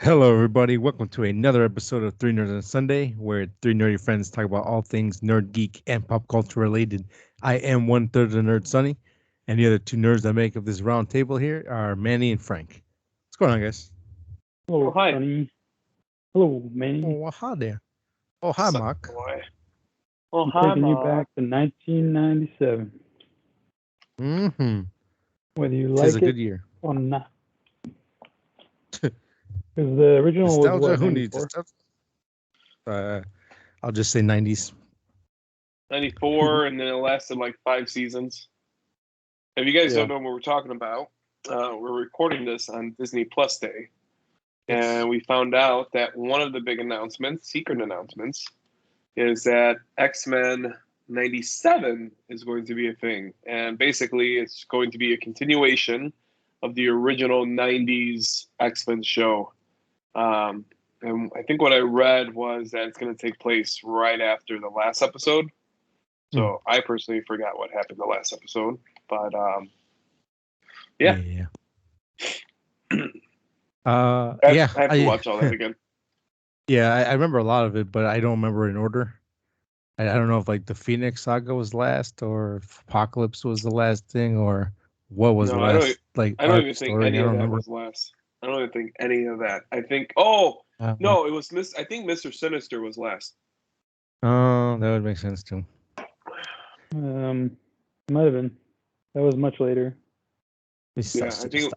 Hello, everybody. Welcome to another episode of Three Nerds on Sunday, where three nerdy friends talk about all things nerd, geek, and pop culture related. I am one third of the nerd, Sonny, and the other two nerds that make up this round table here are Manny and Frank. What's going on, guys? Oh, Hello, hi. Sonny. Hello, Manny. Oh, well, hi there. Oh, hi, Sup, Mark. boy. Oh, I'm hi, taking you Mark. back to 1997, Mm-hmm. whether you Tis a like good it year. or not. Because the original was Nostalgia? what, Who needs 94? nostalgia? I'll just say 90s. 94, and then it lasted like 5 seasons. If you guys Yeah. don't know what we're talking about, we're recording this on Disney Plus Day. And we found out that one of the big announcements, secret announcements, is that X-Men 97 is going to be a thing. And basically, it's going to be a continuation of the original 90s X-Men show. And I think what I read was that it's going to take place right after the last episode. So I personally forgot what happened the last episode, but yeah. Yeah. I have to watch all that again. Yeah, I remember a lot of it, but I don't remember in order. I don't know if like the Phoenix Saga was last, or if Apocalypse was the last thing, or what was the No, I don't. last like I don't arc even think story. any I of don't that remember. was last. I don't even think any of that. I think. Oh no, it was Miss. I think Mr. Sinister was last. Oh, that would make sense too. Might have been. That was much later. Yeah, I think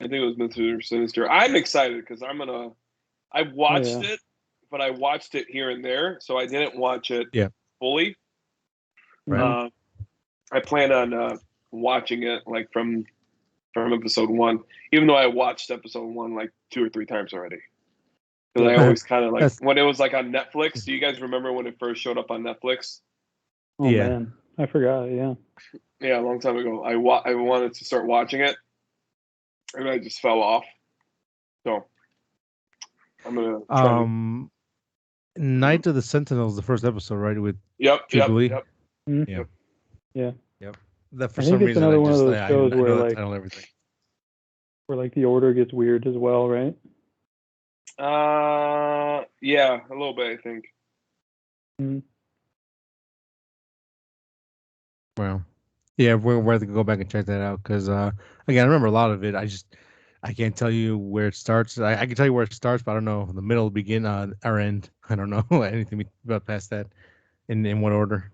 it was Mr. Sinister. I'm excited because I watched it, but I watched it here and there, so I didn't watch it fully. Right. I plan on watching it like from episode 1, even though I watched episode 1 like 2 or 3 times already. Because I always kind of like when it was like on Netflix. Do you guys remember when it first showed up on Netflix? Oh man, I forgot. Yeah. Yeah, a long time ago. I wanted to start watching it, and I just fell off. So I'm gonna try Night of the Sentinels, the first episode, right? With Yep. Mm-hmm. Yeah. That for I think some it's reason another I one just of those shows I where know like I know everything. where like the order gets weird as well, right? Yeah, a little bit, I think. Mm-hmm. Well, yeah, we're going to go back and check that out because again, I remember a lot of it. I can't tell you where it starts. I can tell you where it starts, but I don't know the middle, begin, or end. I don't know anything about past that in what order.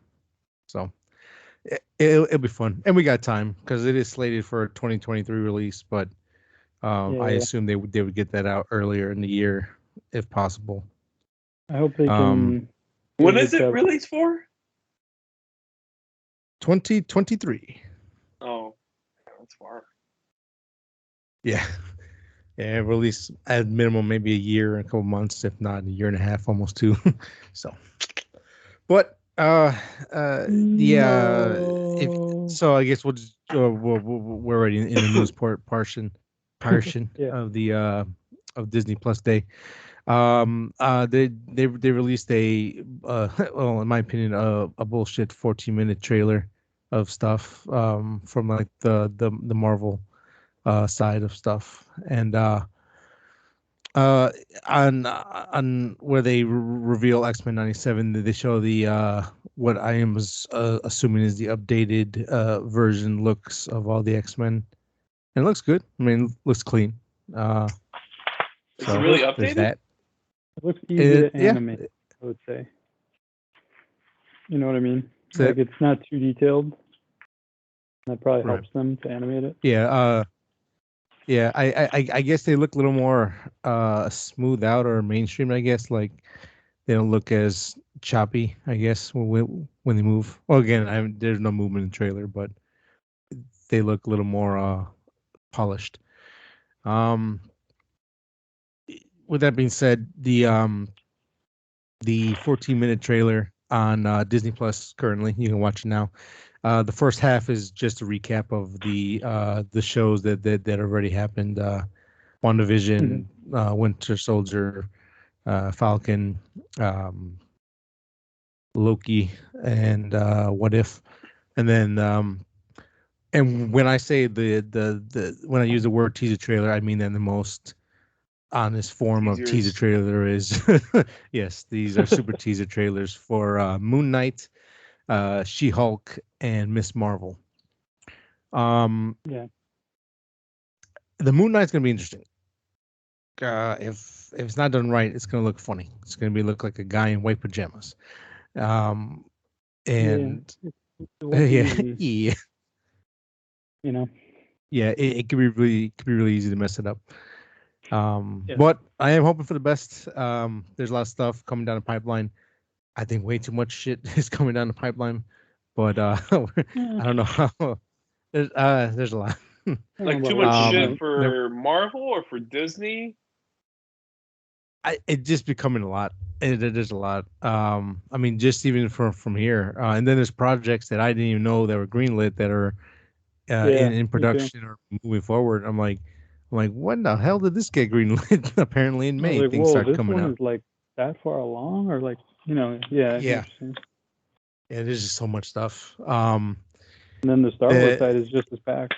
So it'll be fun, and we got time because it is slated for a 2023 release. But I assume they would get that out earlier in the year if possible. I hope they can. When is it released for? 2023. Oh, that's far. Yeah. Yeah, release at minimum maybe a year and a couple months, if not a year and a half, almost 2. So, but so I guess we'll just we're already in the news portion of the of Disney Plus Day. They released a well, in my opinion, a bullshit 14-minute trailer of stuff from like the Marvel side of stuff, and on where they reveal X-Men 97, they show the what I am assuming is the updated version looks of all the X-Men, and it looks good. I mean, it looks clean. Is it really updated? It looks easy to animate, I would say. You know what I mean? Like it's not too detailed. That probably helps them to animate it. Yeah. I guess they look a little more smooth out or mainstream. I guess like they don't look as choppy. I guess when they move. Well, again, there's no movement in the trailer, but they look a little more polished. With that being said, the 14-minute trailer on Disney Plus currently, you can watch it now. The first half is just a recap of the shows that already happened. WandaVision, Winter Soldier, Falcon, Loki, and What If, and then and when I say the when I use the word teaser trailer, I mean that in the most honest form of teaser Teasers. trailer there is. Yes, these are super teaser trailers for Moon Knight, She-Hulk, and Miss Marvel. Yeah. The Moon Knight's gonna be interesting. If it's not done right, it's gonna look funny. It's gonna look like a guy in white pajamas. Um, and It won't be yeah, easy, yeah, you know. yeah. It could be really easy to mess it up. Yeah. But I am hoping for the best. There's a lot of stuff coming down the pipeline. I think way too much shit is coming down the pipeline, but I don't know how. There's a lot. I don't know Like too about much way too shit much. for Marvel or for Disney? It just becoming a lot. There's a lot. I mean, just even from here, and then there's projects that I didn't even know that were greenlit that are Yeah, in me too. production or moving forward. I'm like, when the hell did this get greenlit? Apparently, in I was May, like, things whoa, start this coming one out. is like that far along, or like, yeah, I see Yeah, what you're saying. yeah. There's just so much stuff. And then the Star Wars side is just as packed.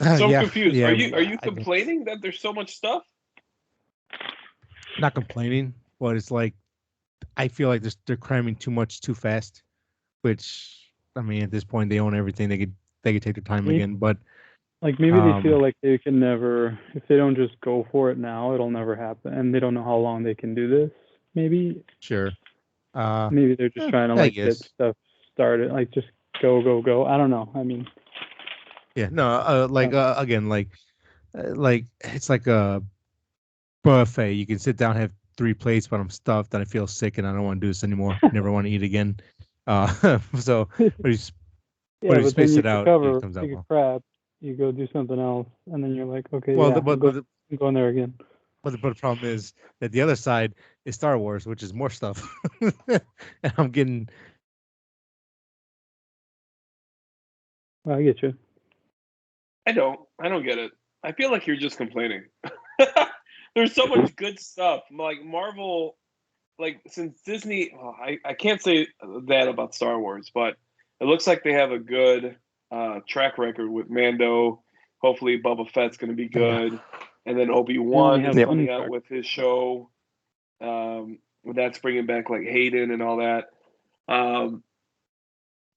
So I'm Yeah, confused. yeah. Are you I can, complaining that there's so much stuff? not complaining, but it's like I feel like they're cramming too much too fast. Which I mean, at this point, they own everything. They could take their time Maybe, again. But like maybe they feel um, like they can never, if they don't just go for it now, it'll never happen, and they don't know how long they can do this. Maybe, sure. maybe they're just trying to I like get guess. stuff started, like just go, go, go. I don't know. I mean, Yeah. No. I don't know. Again, like it's like a buffet. You can sit down, have three plates, but I'm stuffed and I feel sick and I don't want to do this anymore. Never want to eat again. So but you Yeah, you but then space you it out, it recover, comes out take a well. crap, you go do something else, and then you're like, okay, Well, yeah, I'm going there again. but the problem is that the other side is Star Wars, which is more stuff, and I'm getting Well, I get you. I don't get it. I feel like you're just complaining. There's so much good stuff. Like Marvel, like since Disney, I can't say that about Star Wars, but it looks like they have a good track record with Mando. Hopefully, Boba Fett's going to be yeah. good, and then Obi They only Wan have is Yep. one coming out track. with his show. That's bringing back like Hayden and all that. Um,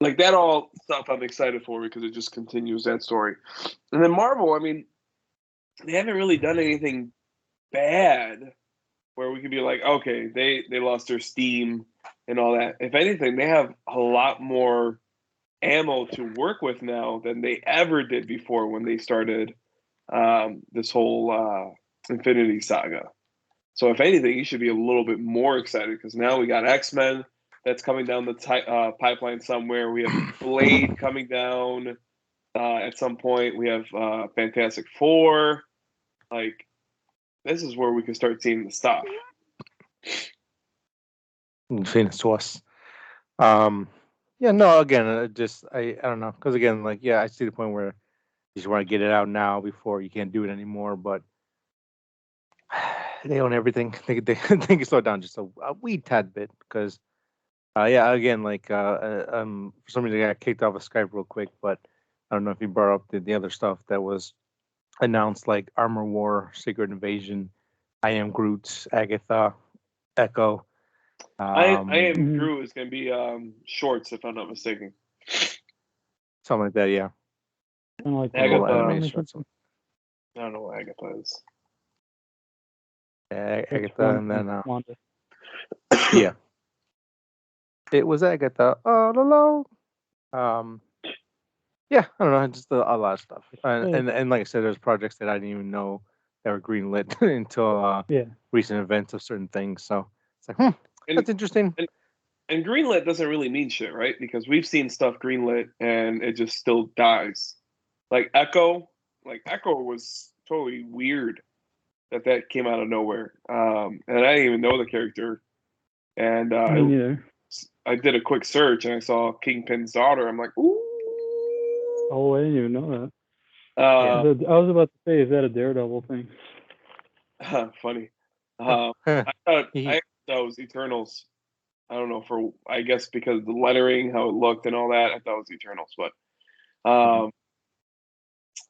like that all stuff I'm excited for because it just continues that story. And then Marvel, I mean, they haven't really done anything bad where we could be like, okay, they lost their steam and all that. If anything, they have a lot more ammo to work with now than they ever did before when they started this whole Infinity Saga. So if anything, you should be a little bit more excited because now we got X-Men that's coming down the pipeline somewhere. We have Blade coming down at some point. We have Fantastic Four. Like this is where we can start seeing the stuff. Famous to us. Yeah, no, again, just I don't know, because again, like yeah, I see the point where you just want to get it out now before you can't do it anymore, but they own everything. They they can slow it down just a wee tad bit because yeah, again, like for some reason I got kicked off of Skype real quick, but I don't know if you brought up the other stuff that was announced, like Armor War, Secret Invasion, I Am Groot, Agatha, Echo. I am Mm-hmm. Drew is going to be shorts if I'm not mistaken. Something like that, yeah. Kind of like the Little Agatha, Watchmen or animated short, something. something. I don't know what Agatha is. Yeah, That's Agatha, and Wanda. then Wanda. yeah, it was Agatha all along. Um, yeah, I don't know, just a lot of stuff, and like I said, there's projects that I didn't even know that were greenlit until Yeah. recent events of certain things. So it's like, And, that's interesting. and and greenlit doesn't really mean shit, right? Because we've seen stuff greenlit and it just still dies. Like Echo was totally weird that came out of nowhere. And I didn't even know the character. And Me neither. I did a quick search and I saw Kingpin's daughter. I'm like, ooh. Oh, I didn't even know that. Yeah. I was about to say, is that a Daredevil thing? Funny. Huh. I thought it was Eternals. I don't know for I guess because of the lettering, how it looked, and all that. I thought it was Eternals, but um,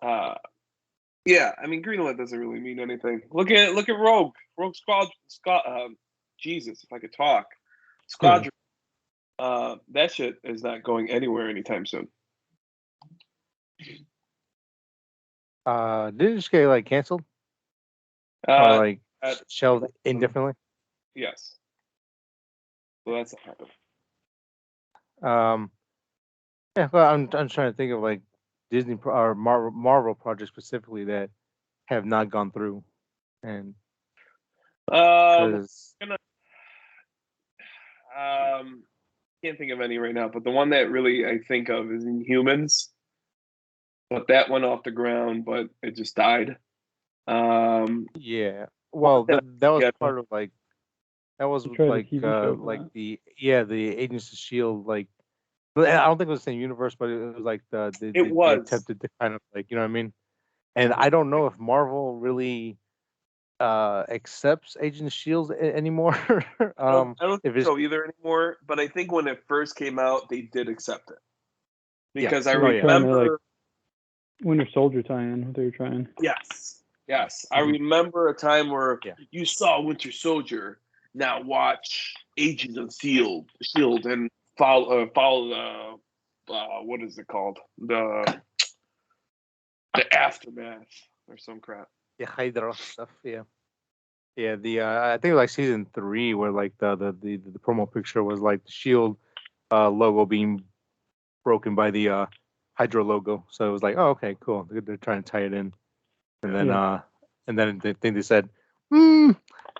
uh, Yeah, I mean greenlit doesn't really mean anything. Look at Rogue Squad. Jesus, if I could talk, Squadron. That shit is not going anywhere anytime soon. Did it just get like canceled or like shelved indefinitely? Yes. So that's not happening. Yeah, well, I'm trying to think of like Disney or Marvel projects specifically that have not gone through, and because can't think of any right now, but the one that really I think of is Inhumans. But that went off the ground, but it just died. Yeah, well, that was part of like that was like the Agents of Shield like. I don't think it was the same universe, but it was like they attempted to kind of like, you know what I mean. And I don't know if Marvel really accepts Agent of Shield anymore. I don't think so either anymore. But I think when it first came out, they did accept it because I remember Winter Soldier tie-in. They were trying. Yes. I remember a time where you saw Winter Soldier. Now watch Agents of Shield and follow what is it called? The Aftermath or some crap. Yeah, Hydra stuff. Yeah. I think it was like season 3 where like the promo picture was like the Shield logo being broken by the Hydra logo. So it was like, oh, okay, cool. They're trying to tie it in, and then they said,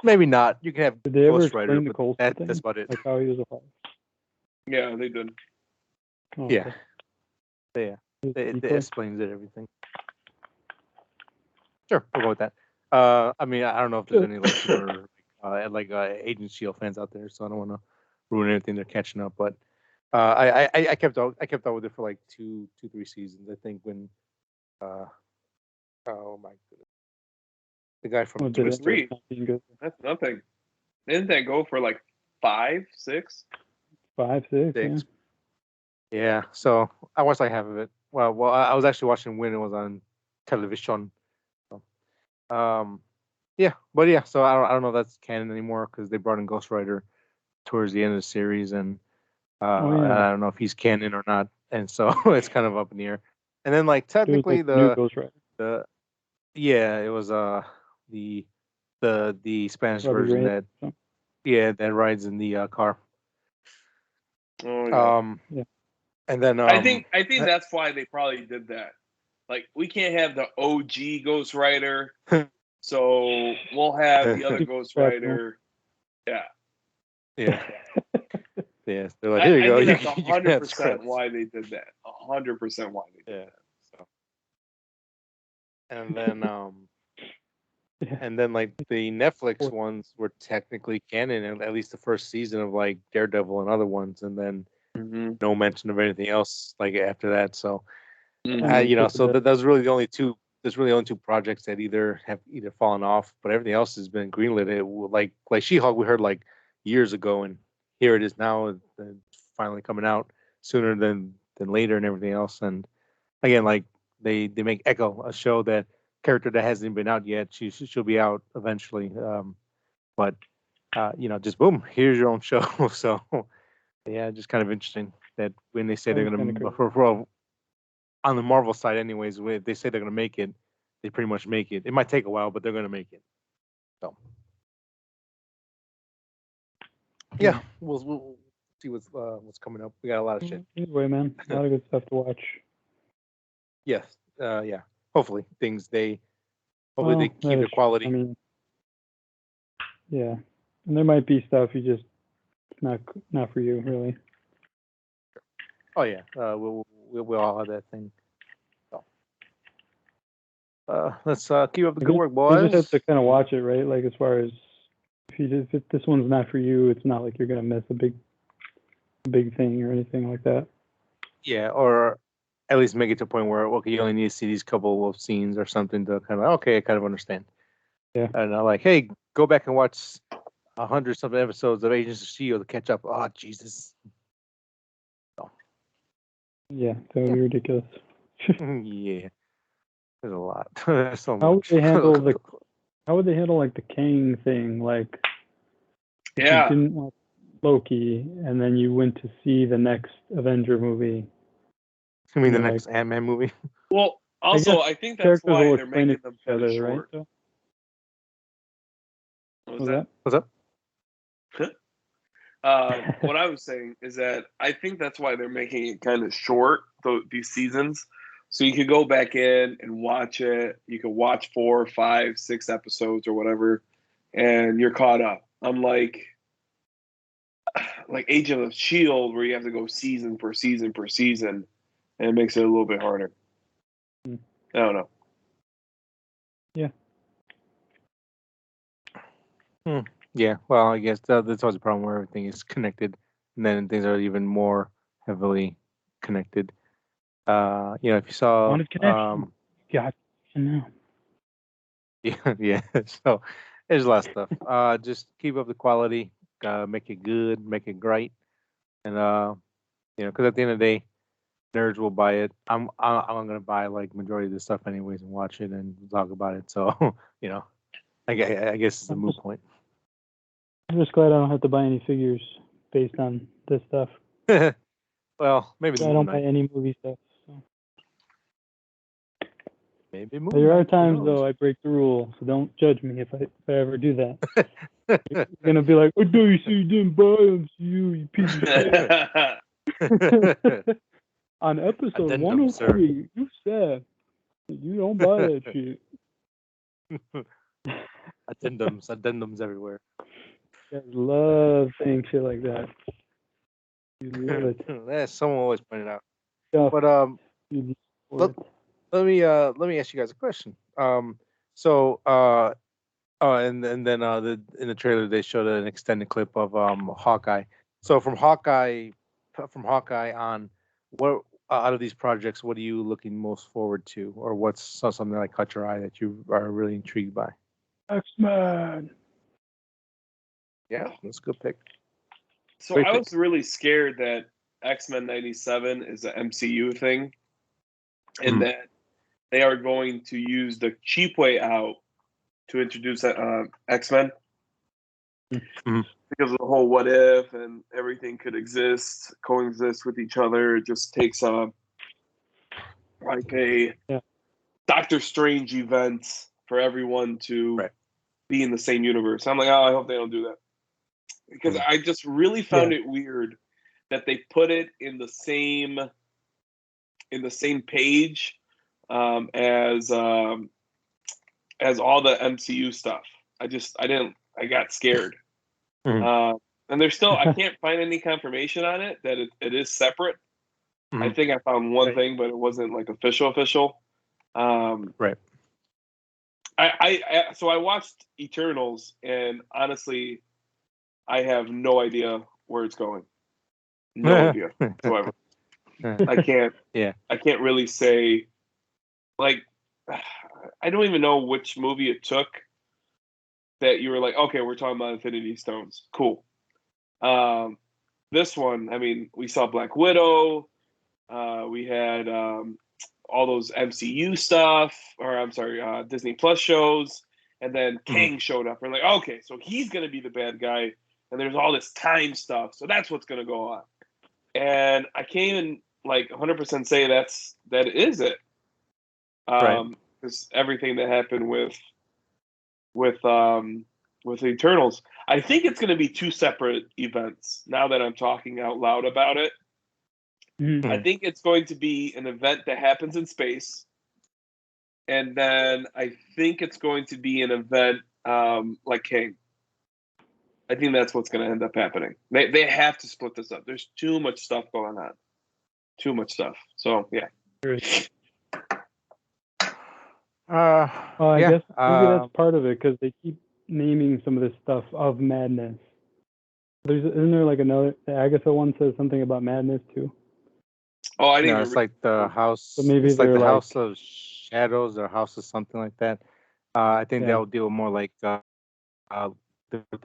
maybe not. You can have Ghost Rider, but that's about it. Like how he was a Hulk. Yeah, they did. Oh, yeah, okay. It explains it everything. Sure, we'll go with that. I mean, I don't know if there's any like super Agent Shield fans out there, so I don't want to ruin anything. They're catching up, but I kept up with it for like 3 seasons. I think when oh my goodness, the guy from Twister. That's nothing. Didn't that go for like 5, 6? 5, 6. Yeah. So I watched like half of it. Well, I was actually watching when it was on television. So, yeah, but yeah. So I don't know if that's canon anymore because they brought in Ghost Rider towards the end of the series, and I don't know if he's canon or not, and so it's kind of up in the air. And then like technically like new Ghost Rider. It was the Spanish Robbie version Ray. that rides in the car. Oh yeah. And then I think that's why they probably did that. Like we can't have the OG Ghost Rider, so we'll have the other Ghost Rider. Yeah. Yeah. Yes, they're like, here you go. I think that's 100% why they did that. 100% why they did that. So. And then and then like the Netflix ones were technically canon, and at least the first season of like Daredevil and other ones, and then no mention of anything else like after that. So so that's really the only two. There's really only 2 projects that have fallen off, but everything else has been greenlit. It like She-Hulk, we heard like years ago, and here it is now, finally coming out sooner than later, and everything else. And again, like they make Echo a show that character that hasn't been out yet. She'll be out eventually. But just boom, here's your own show. So yeah, just kind of interesting that when they say they're gonna for on the Marvel side, anyways, when they say they're gonna make it, they pretty much make it. It might take a while, but they're gonna make it. So yeah, we'll see what's coming up. We got a lot of shit. Anyway, man, a lot of good stuff to watch. Yes, yeah. Hopefully they keep the quality. I mean, yeah, and there might be stuff you just not for you, really. Oh yeah, we'll all have that thing. So, let's keep up the good work, boys. You just have to kind of watch it, right? Like as far as if this one's not for you, it's not like you're gonna miss a big thing or anything like that. Yeah, or at least make it to a point where you only need to see these couple of scenes or something to kind of I kind of understand. Yeah. And I'm like, hey, go back and watch 100-something episodes of Agents of Shield to catch up. Oh Jesus. Yeah, that would be ridiculous. Yeah. There's a lot. There's so How would much. they handle the? How would they handle like the Kang thing? Like, if you didn't watch Loki and then you went to see the next Avenger movie. You mean the next Ant-Man movie? Well, also, I think that's characters why will they're explain making it them to each kind of other, short. right? What was that? What's up? What I was saying is that I think that's why they're making it kind of short, these seasons. So you could go back in and watch it. You could watch 4, 5, 6 episodes or whatever, and you're caught up. Unlike Agent of Shield, where you have to go season per season per season, and it makes it a little bit harder. I don't know. Yeah. Yeah. Well, I guess that's always a problem where everything is connected, and then things are even more heavily connected. If you saw, Wanted connection. Got now. yeah. So there's a lot of stuff. Just keep up the quality, make it good, make it great, and because at the end of the day, nerds will buy it. I'm gonna buy like majority of this stuff anyways and watch it and talk about it. So I guess it's a moot point. I'm just glad I don't have to buy any figures based on this stuff. Well, maybe I don't buy any movie stuff. So. Maybe there are times though I break the rule, so don't judge me if I ever do that. You're gonna be like, "Oh, no, you say you didn't buy them, you piece of shit." On episode 103, you said you don't buy that shit. Addendums everywhere. Guys love saying shit like that. You love it. That's someone always pointed out. Yeah. But let me ask you guys a question. And then in the trailer they showed an extended clip of Hawkeye. So from Hawkeye on, what out of these projects, what are you looking most forward to, or what's something that caught your eye that you are really intrigued by? X-Men. Yeah, that's a good pick. So I was really scared that X-Men 97 is an MCU thing, and that they are going to use the cheap way out to introduce X-Men. Because of the whole what if and everything could coexist with each other. It just takes a Doctor Strange event for everyone to be in the same universe. I'm like, oh, I hope they don't do that. Because I just really found it weird that they put it in the same page as all the MCU stuff. I got scared. And there's still, I can't find any confirmation on it that it is separate. I think I found one thing, but it wasn't like official. Right. So I watched Eternals, and honestly, I have no idea where it's going. No idea whatsoever. I can't. Yeah. I can't really say. Like, I don't even know which movie it took that you were like, okay, we're talking about Infinity Stones. Cool. This one, I mean, we saw Black Widow. We had all those MCU stuff, or I'm sorry, Disney Plus shows, and then Kang showed up. We're like, okay, so he's gonna be the bad guy, and there's all this time stuff, so that's what's gonna go on. And I can't even 100% say that is it, because everything that happened with Eternals, I think it's gonna be 2 separate events. Now that I'm talking out loud about it. I think it's going to be an event that happens in space, and then I think it's going to be an event like King. I think that's what's going to end up happening. They have to split this up. There's too much stuff going on. Too much stuff. So yeah. I guess maybe that's part of it, because they keep naming some of this stuff of Madness. Isn't there like another? The Agatha one says something about Madness too. Oh, I didn't. No, it's like the house. So maybe it's like they're the House of Shadows or House of something like that. I think they'll deal more like the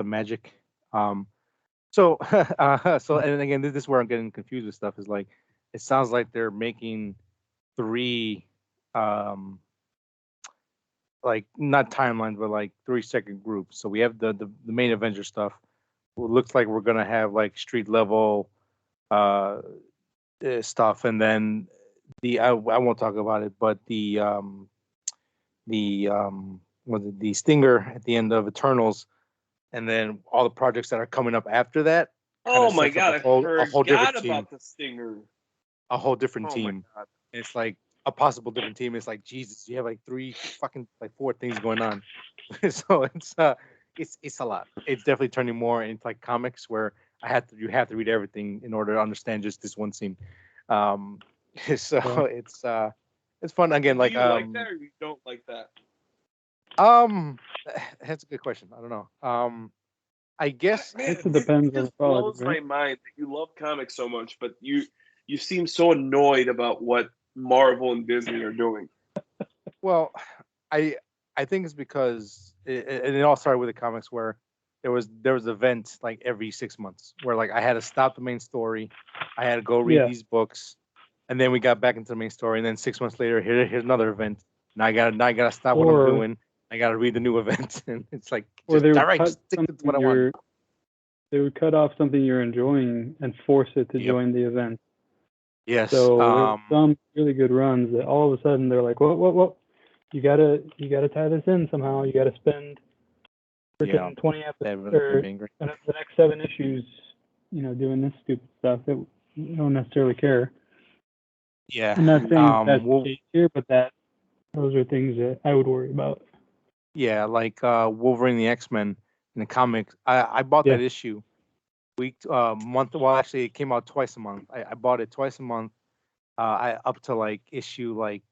magic. So and again, this is where I'm getting confused with stuff. Is like it sounds like they're making 3 like not timelines, but like 3-second groups. So we have the main Avenger stuff. It looks like we're gonna have like street level uh stuff, and then I won't talk about it, but the Stinger at the end of Eternals, and then all the projects that are coming up after that kind Oh of my sets up god, I a whole different forgot team, about the Stinger. a whole different Oh my team. god. It's like a possible different team. It's like Jesus, you have like four things going on. So it's a lot. It's definitely turning more into like comics where you have to read everything in order to understand just this one scene. Um, so it's fun again. Do Like you like that or you don't like that? um, that's a good question. I don't know. I guess I guess Man, it it depends on the just quality, blows my right? mind that you love comics so much, but you seem so annoyed about what Marvel and Disney are doing. well, I I think it's because it all started with the comics where there was events like every 6 months where like I had to stop the main story, I had to go read Yeah. these books, and then we got back into the main story, and then 6 months later, here's another event. Now I gotta stop what I'm Or doing. I gotta read the new event, and it's like or just they would all right, cut just stick to something what I want. they would cut off something you're enjoying and force it to Yep. join the event. Yes. So there were some really good runs that all of a sudden they're like, what? You gotta tie this in somehow. You gotta spend Yeah. freaking 20 That episodes really made or me angry. the next 7 issues, doing this stupid stuff that you don't necessarily care. Yeah. I'm not saying that's the Well, case here, but those are things that I would worry about. yeah, like Wolverine the X-Men in the comics. I bought Yeah. that issue month. Well, actually, it came out twice a month. I bought it twice a month. I up to like issue like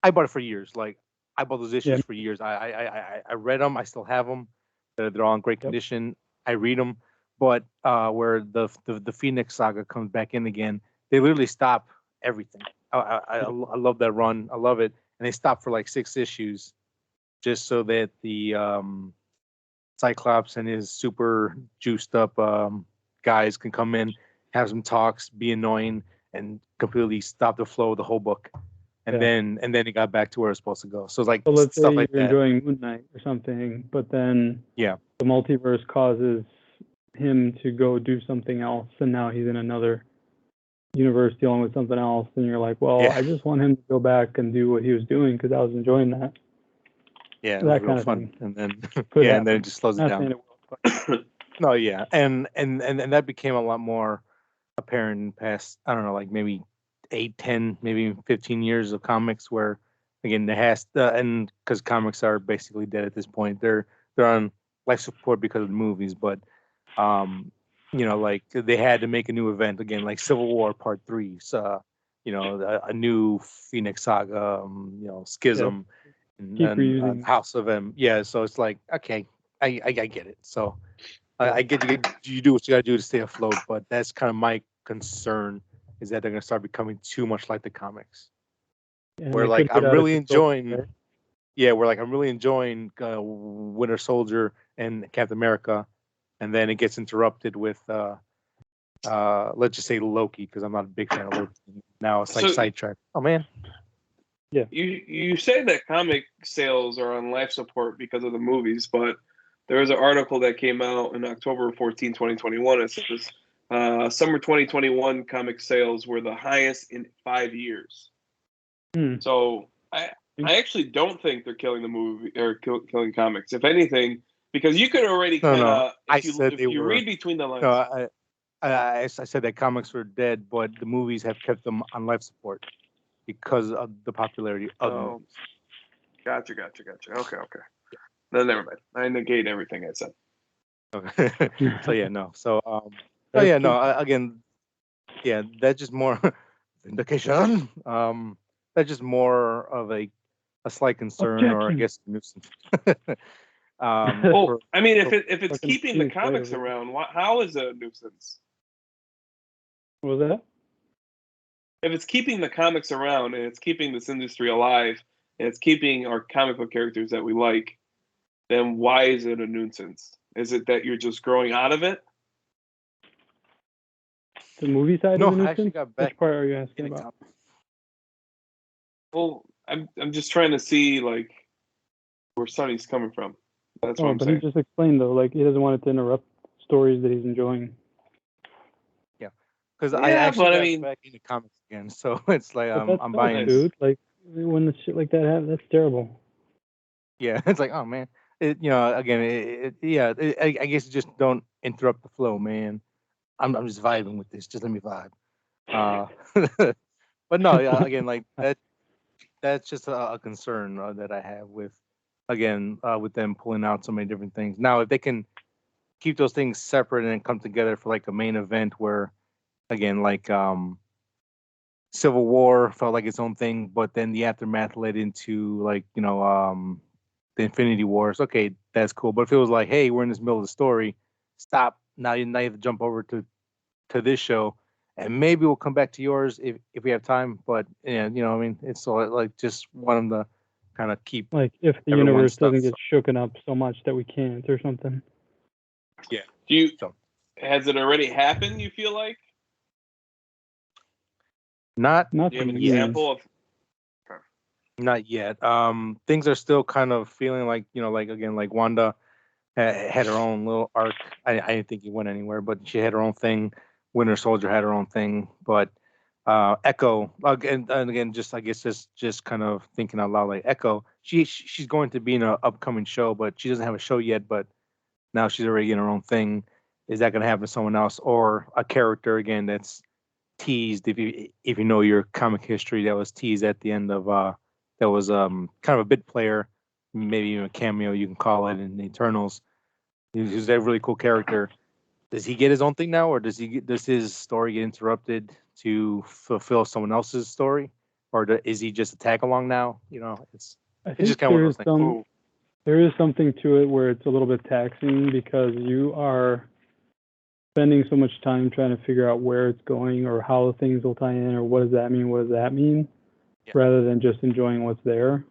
I bought it for years. Like I bought those Yeah. issues for years. I read them. I still have them. They're all in great Yep. condition. I read them, but where the Phoenix Saga comes back in again, they literally stop everything. I love that run. I love it, and they stop for like 6 issues just so that the Cyclops and his super juiced up guys can come in, have some talks, be annoying, and completely stop the flow of the whole book. And Yeah. then it got back to where it's supposed to go. So it's like So let's stuff say like you're that. enjoying Moon Knight or something, but then Yeah. the multiverse causes him to go do something else, and now he's in another universe dealing with something else, and you're like, well, Yeah. I just want him to go back and do what he was doing because I was enjoying that. Yeah, it was That real kind of fun. thing And then could yeah, and then it happen. just slows it Not saying down. it will, but No, yeah. And that became a lot more apparent in past, I don't know, like maybe 8, 10, maybe 15 years of comics where again there has and because comics are basically dead at this point. They're on life support because of the movies, but like they had to make a new event again, like Civil War Part 3, so a new Phoenix Saga, yeah, Schism, keep and reusing. House of M. Yeah, so it's like okay, I get it. So Yeah. I get you do what you got to do to stay afloat, but that's kind of my concern is that they're going to start becoming too much like the comics. And Where it like could get out of control, right? I'm really enjoying Winter Soldier and Captain America, and then it gets interrupted with let's just say Loki because I'm not a big fan of Loki. Now it's like So sidetracked. Oh man. Yeah. you say that comic sales are on life support because of the movies, but there was an article that came out in October 14, 2021. It says summer 2021 comic sales were the highest in 5 years. Hmm. So I actually don't think they're killing the movie or killing comics. If anything, because you could already No, kind no. of I said if they you were. read between the No, lines. I said that comics were dead, but the movies have kept them on life support because of the popularity of the Oh, movies. gotcha. Okay. Then never mind. I negate everything I said. Okay. So yeah, no. So oh That's yeah, no. true. Again, yeah, that's just more vindication. That's just more of a slight concern, or I Objection. guess a nuisance. Well, For, I mean, for if it's Fucking keeping the serious right comics over here. around, how is it a nuisance? What was that? If it's keeping the comics around and it's keeping this industry alive and it's keeping our comic book characters that we like, then why is it a nuisance? Is it that you're just growing out of it? The movie side no, of the I actually nuisance? got Which back part are you asking in the about? comics. Well, I'm just trying to see like where Sonny's coming from. That's what Oh, I'm but he saying. just explained though, like he doesn't want it to interrupt stories that he's enjoying. Yeah, because I Yeah, actually but I got mean, back into comics again, so it's like But that I'm sucks, buying. nice. dude. Like when the shit like that happens, that's terrible. Yeah, it's like, oh man, again, yeah, I guess you just don't interrupt the flow, man. I'm just vibing with this. Just let me vibe. Uh, but no, yeah, again, like that's just a concern that I have with, again, with them pulling out so many different things. Now, if they can keep those things separate and then come together for like a main event where, again, like Civil War felt like its own thing, but then the aftermath led into like the Infinity Wars. Okay, that's cool. But if it was like, hey, we're in this middle of the story, stop. Now you have to jump over to this show, and maybe we'll come back to yours if we have time. But yeah, I mean, it's so like just want them to kind of keep Like if the everyone's universe stuff. doesn't get shooken up so much that we can't or something. Yeah. Do you So has it already happened? You feel like? not Not Do you have to an me. example of? not yet. Things are still kind of feeling like like again, like Wanda had her own little arc. I didn't think it went anywhere, but she had her own thing. Winter Soldier had her own thing, but Echo again and again, just I guess just kind of thinking out loud, like Echo, she's going to be in an upcoming show, but she doesn't have a show yet. But now she's already in her own thing. Is that going to happen to someone else or a character again that's teased? If you know your comic history, that was teased at the end of that was kind of a bit player, maybe even a cameo you can call it in the Eternals. He's a really cool character. Does he get his own thing now, or does his story get interrupted to fulfill someone else's story, or is he just a tag along now? I It's just think kind of one of those things. Oh, there is something to it where it's a little bit taxing because you are spending so much time trying to figure out where it's going or how things will tie in or what does that mean, Yeah. rather than just enjoying what's there.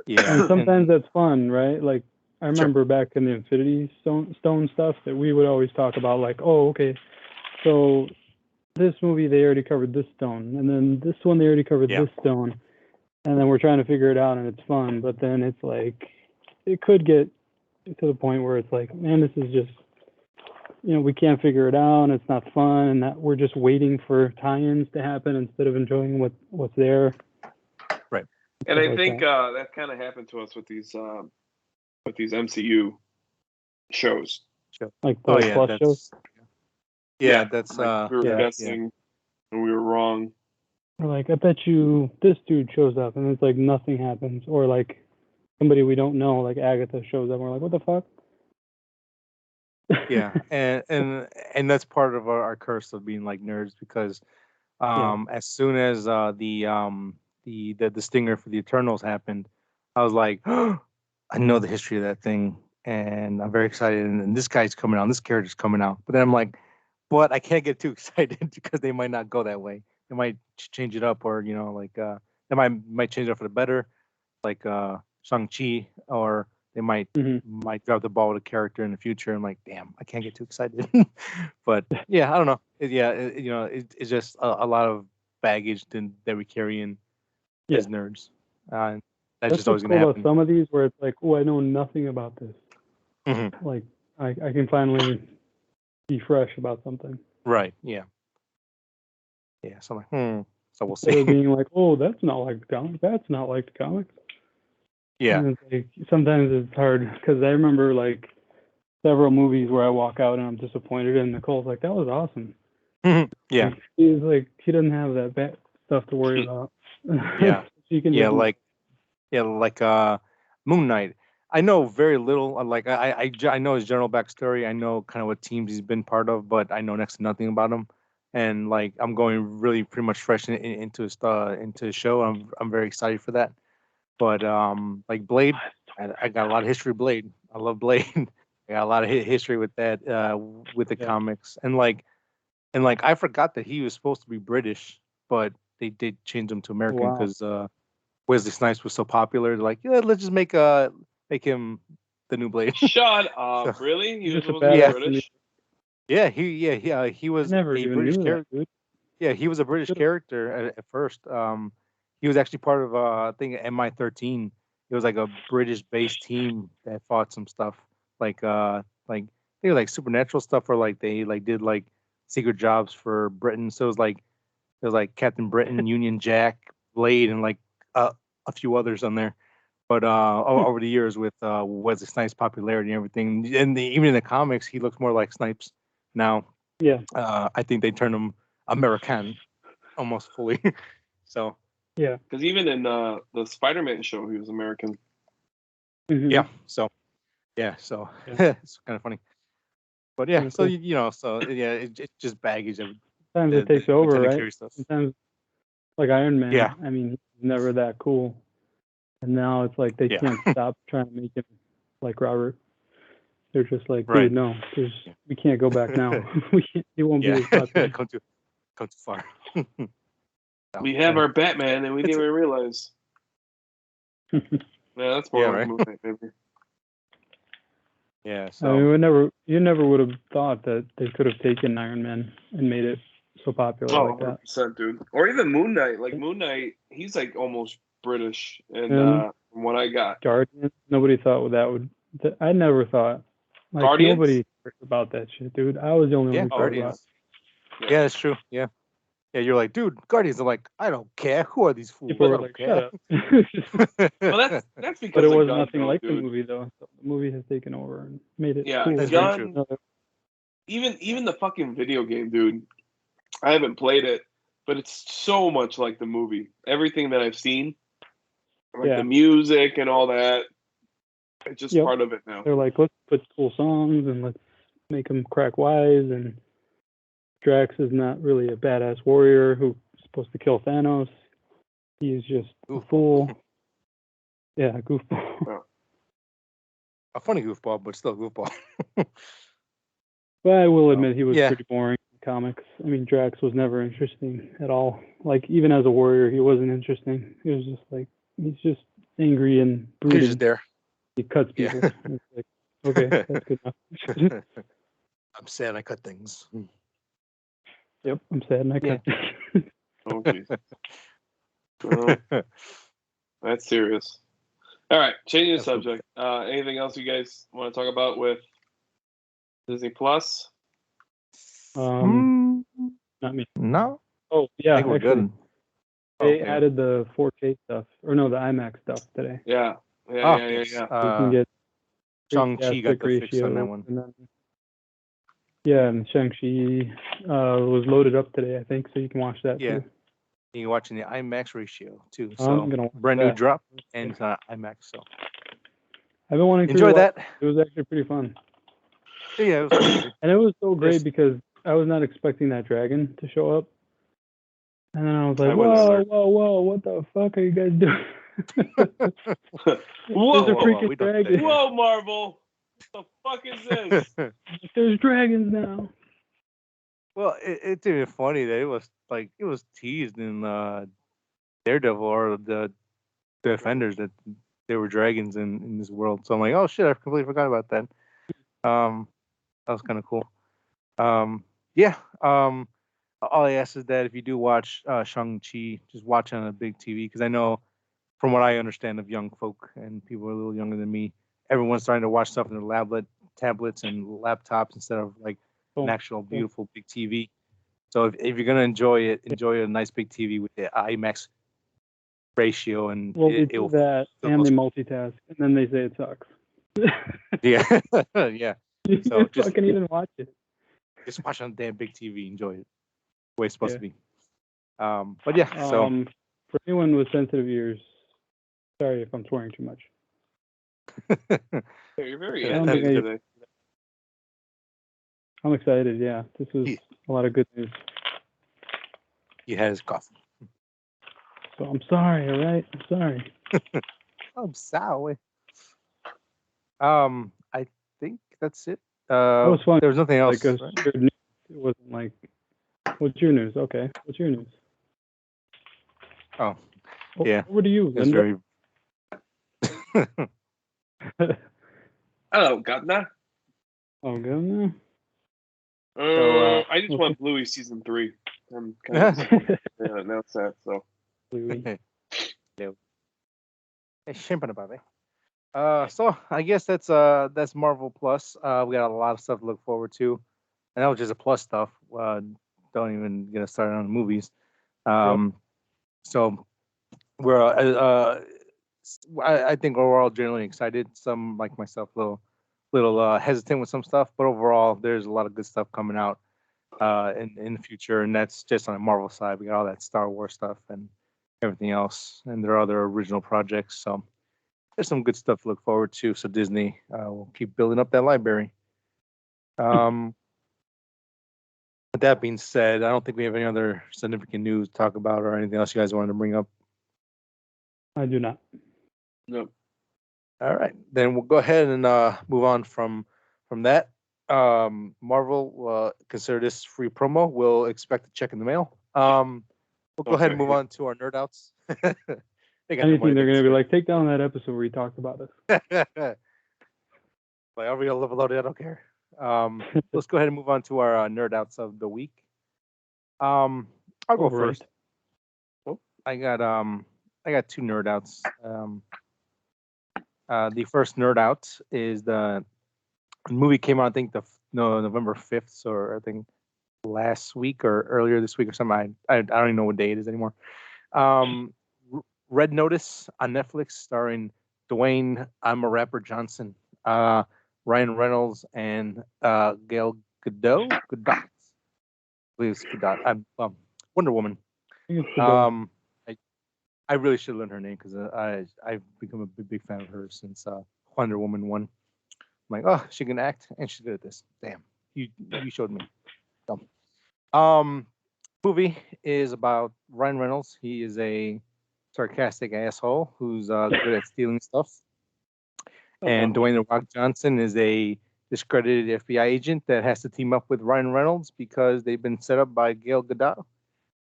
Yeah, And sometimes and that's fun, right? Like I sure, remember back in the Infinity Stone stuff that we would always talk about, like, oh, okay, so this movie they already covered this stone, and then this one they already covered yeah, this stone, and then we're trying to figure it out, and it's fun. But then it's like it could get to the point where it's like, man, this is just we can't figure it out, and it's not fun, and that we're just waiting for tie-ins to happen instead of enjoying what's there. right, and Stuff I like think that. that kind of happened to us with these MCU shows. sure. Like Oh the yeah, plus shows. yeah, that's Like we were Yeah. guessing and we were wrong. Or like, I bet you this dude shows up, and it's like nothing happens. Or like somebody we don't know, like Agatha shows up, and we're like, what the fuck? yeah, and that's part of our curse of being like nerds because Yeah. as soon as the stinger for the Eternals happened, I was like, I know the history of that thing, and I'm very excited. And this guy's coming out, this character's coming out. But then I'm like, but I can't get too excited because they might not go that way. They might change it up, or like they might change it up for the better, like Shang Chi, or they might hmm might drop the ball with a character in the future. I'm like, damn, I can't get too excited. But yeah, I don't know. It's just a lot of baggage that we carry in Yeah. as nerds. And that's That's just what's always going to cool about happen. some of these, where it's like, oh, I know nothing about this. Mhm. Like, I can finally be fresh about something Right. Yeah. Yeah. So I'm like, So we'll instead of see. being like, oh, that's not like the comic. That's not like the comics. Yeah. And it's like sometimes it's hard because I remember like several movies where I walk out and I'm disappointed, and Nicole's like, "That was awesome." Yeah. Like, she's like, she doesn't have that bad stuff to worry about. Yeah. She can Yeah. just Like Moon Knight. I know very little. Like I know his general backstory. I know kind of what teams he's been part of, but I know next to nothing about him. And like I'm going really pretty much fresh into his show. I'm very excited for that. But like Blade, I got a lot of history with Blade. I love Blade. I got a lot of history with that with the yeah. comics. And like I forgot that he was supposed to be British, but they did change him to American Wow. because Wesley Snipes was so popular. They're like, yeah, let's just make him the new Blade. Shut So up! Really? He He's was just a supposed to be yeah, badass to me. British. he I was never a even British knew that, character. dude. Yeah, he was a British Should've- character at first. he was actually part of I think MI13. It was like a British-based team that fought some stuff like they were like supernatural stuff, or like they like did like secret jobs for Britain. So it was like Captain Britain, Union Jack, Blade, and like a few others on there. But over the years with Wesley Snipes' popularity and everything, and even in the comics, he looks more like Snipes now. Yeah. I think they turned him American almost fully. So Yeah. Because even in the Spider-Man show, he was American. Mhm. yeah, so yeah, so Yeah. it's kind of funny. But yeah, Kinda so cool. you know, so yeah, it's just baggage of Sometimes it the takes over, Lieutenant right? Carey stuff. Sometimes, like Iron Man. Yeah. I mean, he's never that cool, and now it's like they Yeah. can't stop trying to make him like Robert. They're just like, Right. dude, no, Yeah. we can't go back now. We can't, he won't be Yeah, as popular. come too far. So, We have yeah. our Batman, and we didn't even realize. Yeah, that's more Yeah, like right. Moon Knight, maybe. Yeah, I so mean, you never would have thought that they could have taken Iron Man and made it so popular Oh, like that. 100%, dude. Or even Moon Knight. Like, Moon Knight, he's like almost British. And And from what I got, Guardians, nobody thought that would. I never thought. Like Guardians? nobody cared about that shit, dude. I was the only yeah, one who cared about. Guardians. Yeah, that's true. Yeah. Yeah, you're like, dude, Guardians are like, I don't care. Who are these fools? People I were don't like, care. "Shut up." well, that's because But it of was Gunn, nothing though, like dude. the movie, though. So the movie has taken over and made it Yeah, cool. That's very true. Gunn, even the fucking video game, dude. I haven't played it, but it's so much like the movie. Everything that I've seen, like the music and all that, it's just part of it now. They're like, let's put cool songs and let's make them crack wise. And Drax is not really a badass warrior who's supposed to kill Thanos. He's just a fool. Yeah, goofball. Oh. A funny goofball, but still goofball. But I will admit he was Yeah. pretty boring in comics. I mean, Drax was never interesting at all. Like, even as a warrior, he wasn't interesting. He was just like, he's just angry and brooding. He's just there. He cuts people. Yeah. It's like, okay, that's good enough. I'm sad I cut things. Yep, I'm sad and I cut. Oh, jeez. Well, that's serious. All right, changing the subject. Anything else you guys want to talk about with Disney Plus? Not me. No. Oh, yeah, I think we're actually, good. they added the 4K stuff, or no, the IMAX stuff today. Yeah. Yes. You can get Shang-Chi got the fix on that one. And then, yeah, and Shang-Chi was loaded up today, I think, so you can watch that Yeah. too. You're watching the IMAX ratio too. I'm So gonna watch brand new that. drop and it's IMAX. So I've been wanting to enjoy rewatch that. It was actually pretty fun. Yeah, it was crazy. And it was so great Yes. because I was not expecting that dragon to show up. And then I was like, I wouldn't either. whoa, what the fuck are you guys doing? Whoa, There's a freaking we don't dragon. Whoa, Marvel! What the fuck is this? There's dragons now. Well, it's even funny that it was teased in Daredevil or the Defenders that there were dragons in this world. So I'm like, oh shit, I completely forgot about that. That was kind of cool. Yeah. All I ask is that if you do watch Shang-Chi, just watch on a big TV because I know from what I understand of young folk and people a little younger than me, everyone's starting to watch stuff in their tablets and laptops instead of like an actual beautiful big TV. So if you're gonna enjoy a nice big TV with the IMAX ratio and They do that and they multitask and then they say it sucks. Yeah, yeah. So You just fucking even watch it. just watch on a damn big TV, enjoy it. The way it's supposed to be. But yeah, so for anyone with sensitive ears, sorry if I'm swearing too much. You're very I don't animated think today. I'm excited, yeah. This is a lot of good news. he had his coffee. So I'm sorry, all right? I'm sorry. I'm sorry. I think that's it. That was fun. There was nothing else. Like Right? shared news. It wasn't like, what's your news? Okay, what's your news? Oh, yeah. Over to you, It's Linda. very. Hello, Governor. Oh, good now. I just want Bluey season 3. I'm kind of announce that. So Bluey. Shimping about it. So I guess that's Marvel Plus. We got a lot of stuff to look forward to, and that was just a plus stuff. Don't even get us started on the movies. Yep. So we're I think we're all generally excited. Some like myself, little hesitant with some stuff, but overall, there's a lot of good stuff coming out in the future, and that's just on the Marvel side. We got all that Star Wars stuff and everything else, and there are other original projects. So there's some good stuff to look forward to. So Disney will keep building up that library. Um, with that being said, I don't think we have any other significant news to talk about or anything else you guys wanted to bring up. I do not. Nope. All right, then we'll go ahead and move on from that. Marvel, consider this free promo. We'll expect a check in the mail. We'll go ahead and move on to our nerd outs. They got the Anything money they're to gonna be spend. like, take down that episode where you talked about us. Like, are we gonna live loaded? I don't care. Let's go ahead and move on to our nerd outs of the week. I'll go Overrated. first. I got two nerd outs. The first nerd out is the movie came out, I think November 5th, or I think last week or earlier this week or something. I don't even know what day it is anymore. Red Notice on Netflix, starring Dwayne "I'm a Rapper" Johnson, Ryan Reynolds, and Gail Gadot. I believe it's Gadot. Wonder Woman. I think it's the dog. I really should learn her name because I've become a big fan of hers since Wonder Woman 1. I'm like, oh, she can act and she's good at this. Damn, you showed me. Movie is about Ryan Reynolds. He is a sarcastic asshole who's good at stealing stuff. And Dwayne The Rock Johnson is a discredited FBI agent that has to team up with Ryan Reynolds because they've been set up by Gail Gadot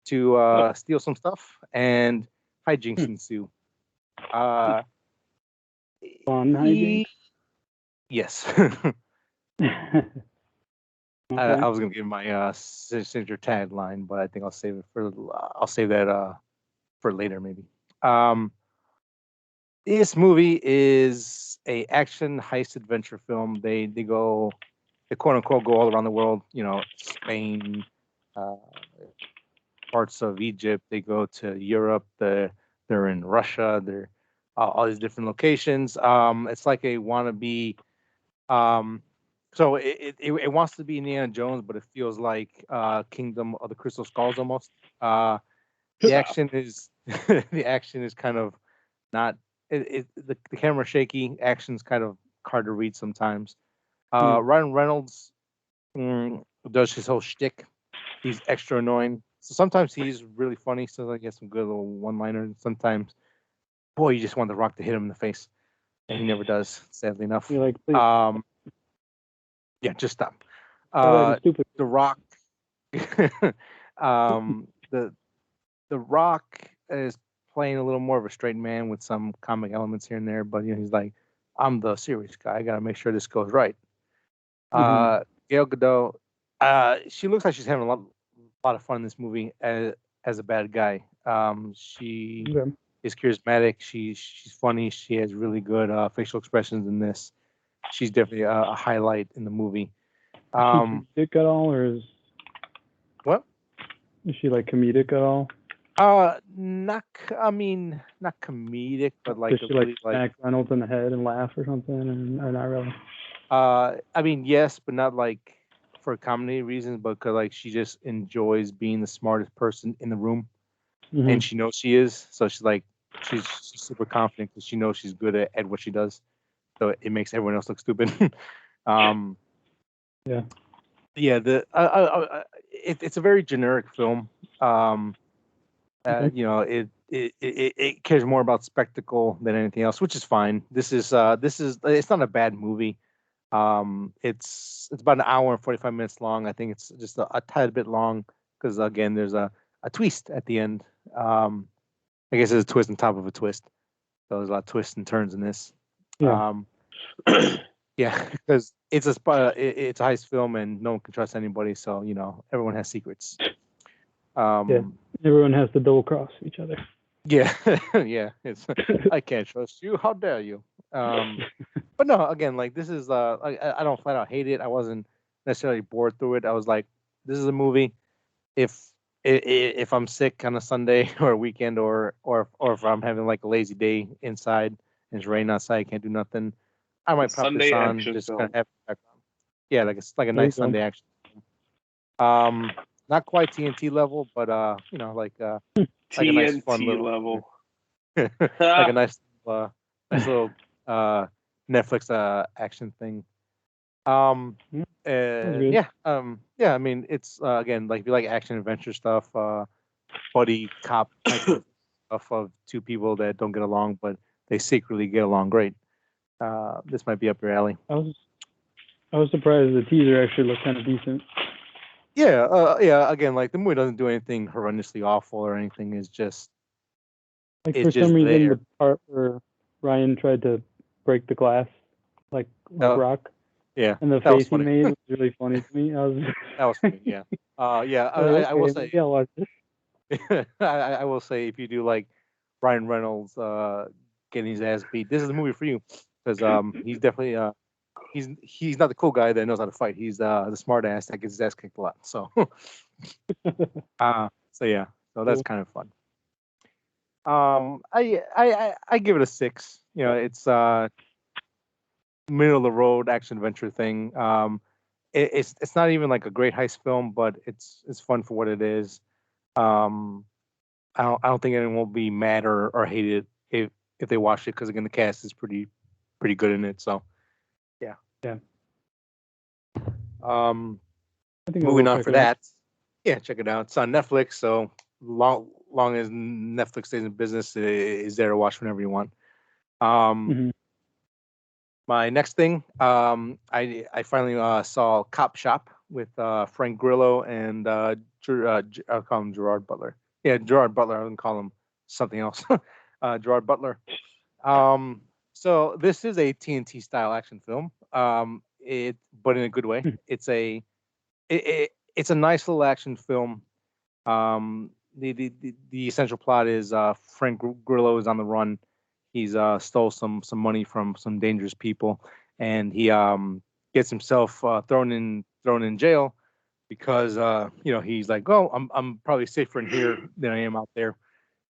to steal some stuff, and hijinks ensue. Fun hijinks. Yes. Okay. I was gonna give my signature tagline, but I think I'll save that for later maybe. This movie is a action heist adventure film. They quote unquote go all around the world. You know, Spain, parts of Egypt. They go to Europe. They're in Russia. They're all these different locations. It's like a wannabe. So it wants to be Indiana Jones, but it feels like Kingdom of the Crystal Skulls almost. The action is the action is kind of not the camera shaky. Action's kind of hard to read sometimes. Ryan Reynolds does his whole shtick. He's extra annoying. So sometimes he's really funny. So I get some good little one-liners. Sometimes, boy, you just want the Rock to hit him in the face, and he never does. Sadly enough. You're like, please. Yeah, just stop. Stupid. The Rock. The Rock is playing a little more of a straight man with some comic elements here and there, but he's like, I'm the serious guy. I gotta make sure this goes right. Gail Gadot, she looks like she's having a lot of fun in this movie as a bad guy. She is charismatic. She's funny. She has really good facial expressions in this. She's definitely a highlight in the movie. Comedic at all, or is what? Is she like comedic at all? Not comedic, but like Does she like smack Reynolds in the head and laugh or something, or not really? Yes, but not like for comedy reasons, but because like she just enjoys being the smartest person in the room, and she knows she is. So she's super confident because she knows she's good at what she does. So it makes everyone else look stupid. Yeah. It's a very generic film. It cares more about spectacle than anything else, which is fine. This is it's not a bad movie. It's about an hour and 45 minutes long. I think it's just a tad bit long because again, there's a twist at the end. I guess there's a twist on top of a twist. So there's a lot of twists and turns in this. Yeah. Yeah, because it's a heist film and no one can trust anybody. So everyone has secrets. Yeah, everyone has to double cross each other. Yeah, yeah. It's I can't trust you. How dare you? Um, but no, again, like this is I don't flat out hate it. I wasn't necessarily bored through it. I was like, this is a movie. If if I'm sick on a Sunday or a weekend, or if I'm having like a lazy day inside and it's raining outside, I can't do nothing, I A might pop this Sunday on, action just kind film. of have it background. Yeah, like it's like a There you nice go. Sunday action. Um, not quite TNT level, but like a nice fun TNT little level. like a uh nice little uh Netflix action thing. Um Yeah, sounds good. yeah, I mean it's again, like if you like action adventure stuff, buddy cop type of stuff of two people that don't get along but they secretly get along great. This might be up your alley. I was I was surprised the teaser actually looked kind of decent. Yeah, again, like the movie doesn't do anything horrendously awful or anything, Like it's for some just reason, there. the part where Ryan tried to break the glass, like uh, rock, yeah, and the that was face he funny. made was really funny to me. I was That was funny. Yeah. Yeah. like, I will okay, say, maybe I'll watch this. I will say, if you do like Ryan Reynolds getting his ass beat, this is the movie for you because he's definitely he's not the cool guy that knows how to fight. He's the smart ass that gets his ass kicked a lot. So yeah, so that's Cool. kind of fun. I give it a 6. You know, it's middle of the road action adventure thing. It's not even like a great heist film, but it's fun for what it is. Um, I don't think anyone will be mad or hate it if they watch it because again the cast is pretty good in it. So yeah. Yeah, Um, I think I'll go moving on check for it out. that. Yeah, check it out. It's on Netflix. So long as Netflix stays in business, is there to watch whenever you want. Um, Hmm. my next thing, I finally saw Cop Shop with Frank Grillo and I'll call him Gerard Butler. Yeah, Gerard Butler. I wouldn't call him something else. Gerard Butler. Um, so this is a TNT style action film. But in a good way. It's a nice little action film. The essential plot is Frank Grillo is on the run. He's stole some money from some dangerous people, and he gets himself thrown in jail because he's like, oh, I'm probably safer in here than I am out there.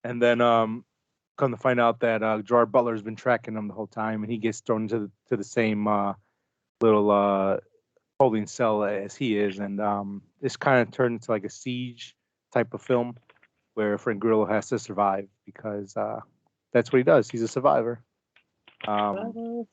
And then come to find out that Gerard Butler's been tracking him the whole time, and he gets thrown into the same little holding cell as he is, and this kind of turned into like a siege type of film where Frank Grillo has to survive because that's what he does. He's a survivor. Um,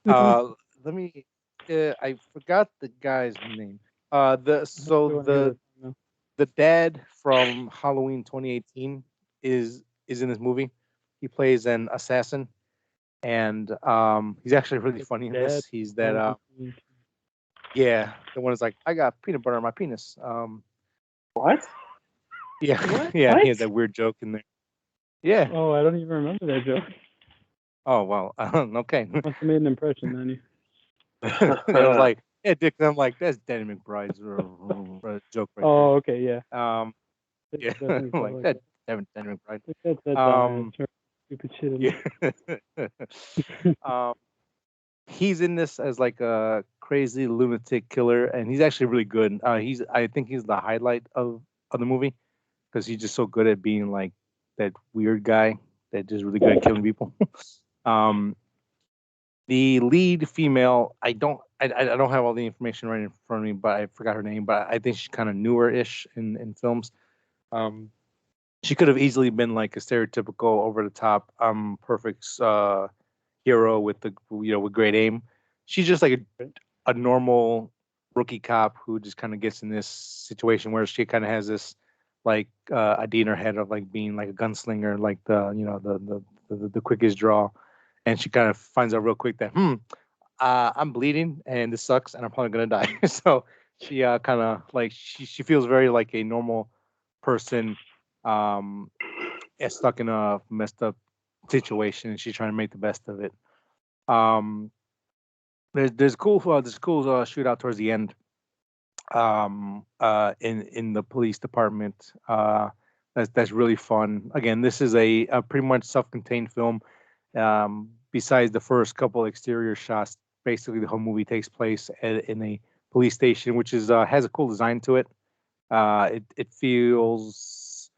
uh, let me. I forgot the guy's name. The I actually so want to hear this now. the dad from Halloween 2018 is in this movie. He plays an assassin, and he's actually really The funny in dad. this. He's that Halloween. yeah, the one is like, I got peanut butter on my penis. What? Yeah, What? yeah, he What? has that weird joke in there. Yeah. Oh, I don't even remember that joke. Oh well. Okay. Must have made an impression on I was like, yeah, Dick. I'm like, that's Danny McBride's joke right there. Oh, okay, yeah. Yeah. Definitely I'm felt like like that. that. Danny McBride. Like that's that dumbass Um. or stupid shit in Yeah. um. He's in this as like a crazy lunatic killer, and he's actually really good. I think he's the highlight of the movie because he's just so good at being like that weird guy that just really good at killing people. um, the lead female, I don't have all the information right in front of me, but I forgot her name. But I think she's kind of newer-ish in films. Um, she could have easily been like a stereotypical, over the top, perfect hero with with great aim. She's just like a normal rookie cop who just kind of gets in this situation where she kind of has this like idea in her head of like being like a gunslinger, like the quickest draw, and she kind of finds out real quick that I'm bleeding and this sucks and I'm probably gonna die. So she kind of like she feels very like a normal person, um, stuck in a messed up situation, and she's trying to make the best of it. Um, there's cool shootout towards the end in the police department. That's really fun. Again, this is a pretty much self-contained film. Besides the first couple exterior shots, basically the whole movie takes place in a police station, which is has a cool design to it. It feels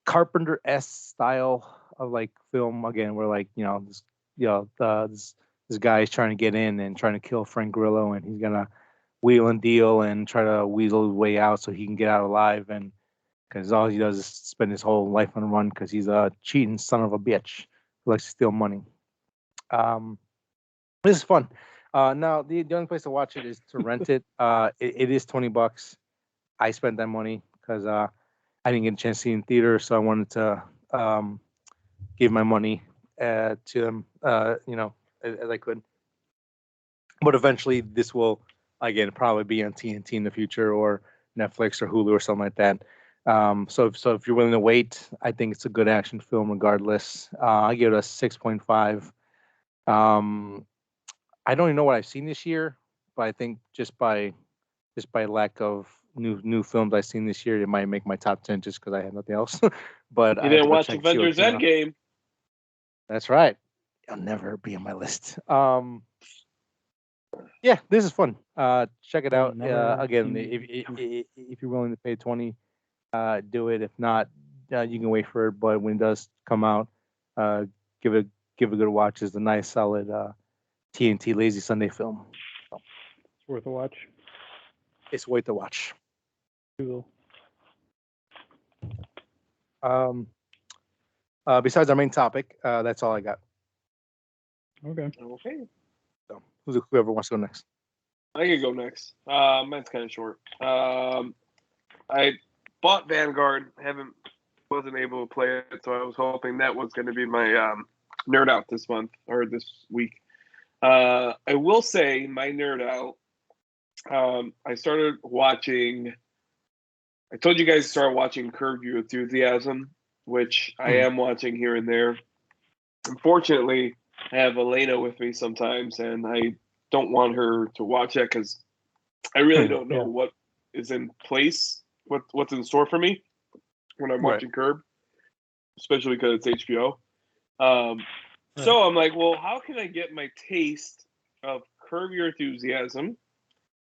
Carpenter-esque style of like film again, where like this guy is trying to get in and trying to kill Frank Grillo, and he's gonna wheel and deal and try to weasel his way out so he can get out alive. And because all he does is spend his whole life on the run because he's a cheating son of a bitch who likes to steal money. Um, this is fun. Now the only place to watch it is to rent it. It is $20. I spent that money because I didn't get a chance to see it in theater, so I wanted to give my money to them, as I could. But eventually, this will again probably be on TNT in the future or Netflix or Hulu or something like that. So if you're willing to wait, I think it's a good action film regardless. I give it a 6.5. I don't even know what I've seen this year, but I think just by lack of new films I've seen this year, it might make my top 10 just because I have nothing else. But You I have to didn't go watch check and see what Avengers came out. Endgame. That's right. It'll never be on my list. Yeah, this is fun. Check it out. Again, if you're willing to pay 20, do it. If not, you can wait for it. But when it does come out, uh, give it a good watch. It's a nice, solid TNT lazy Sunday film. So It's worth a watch. it's worth to watch. Google. Besides our main topic, that's all I got. Okay. Okay. So whoever wants to go next. I can go next. Mine's kind of short. I bought Vanguard. Wasn't able to play it, so I was hoping that was going to be my nerd out this month or this week. I will say my nerd out. I started watching. I told you guys to start watching Curb Your Enthusiasm, which I am watching here and there. Unfortunately, I have Elena with me sometimes, and I don't want her to watch it because I really don't know what is in place, what's in store for me when I'm watching Curb, especially because it's HBO. So I'm like, well, how can I get my taste of Curb Your Enthusiasm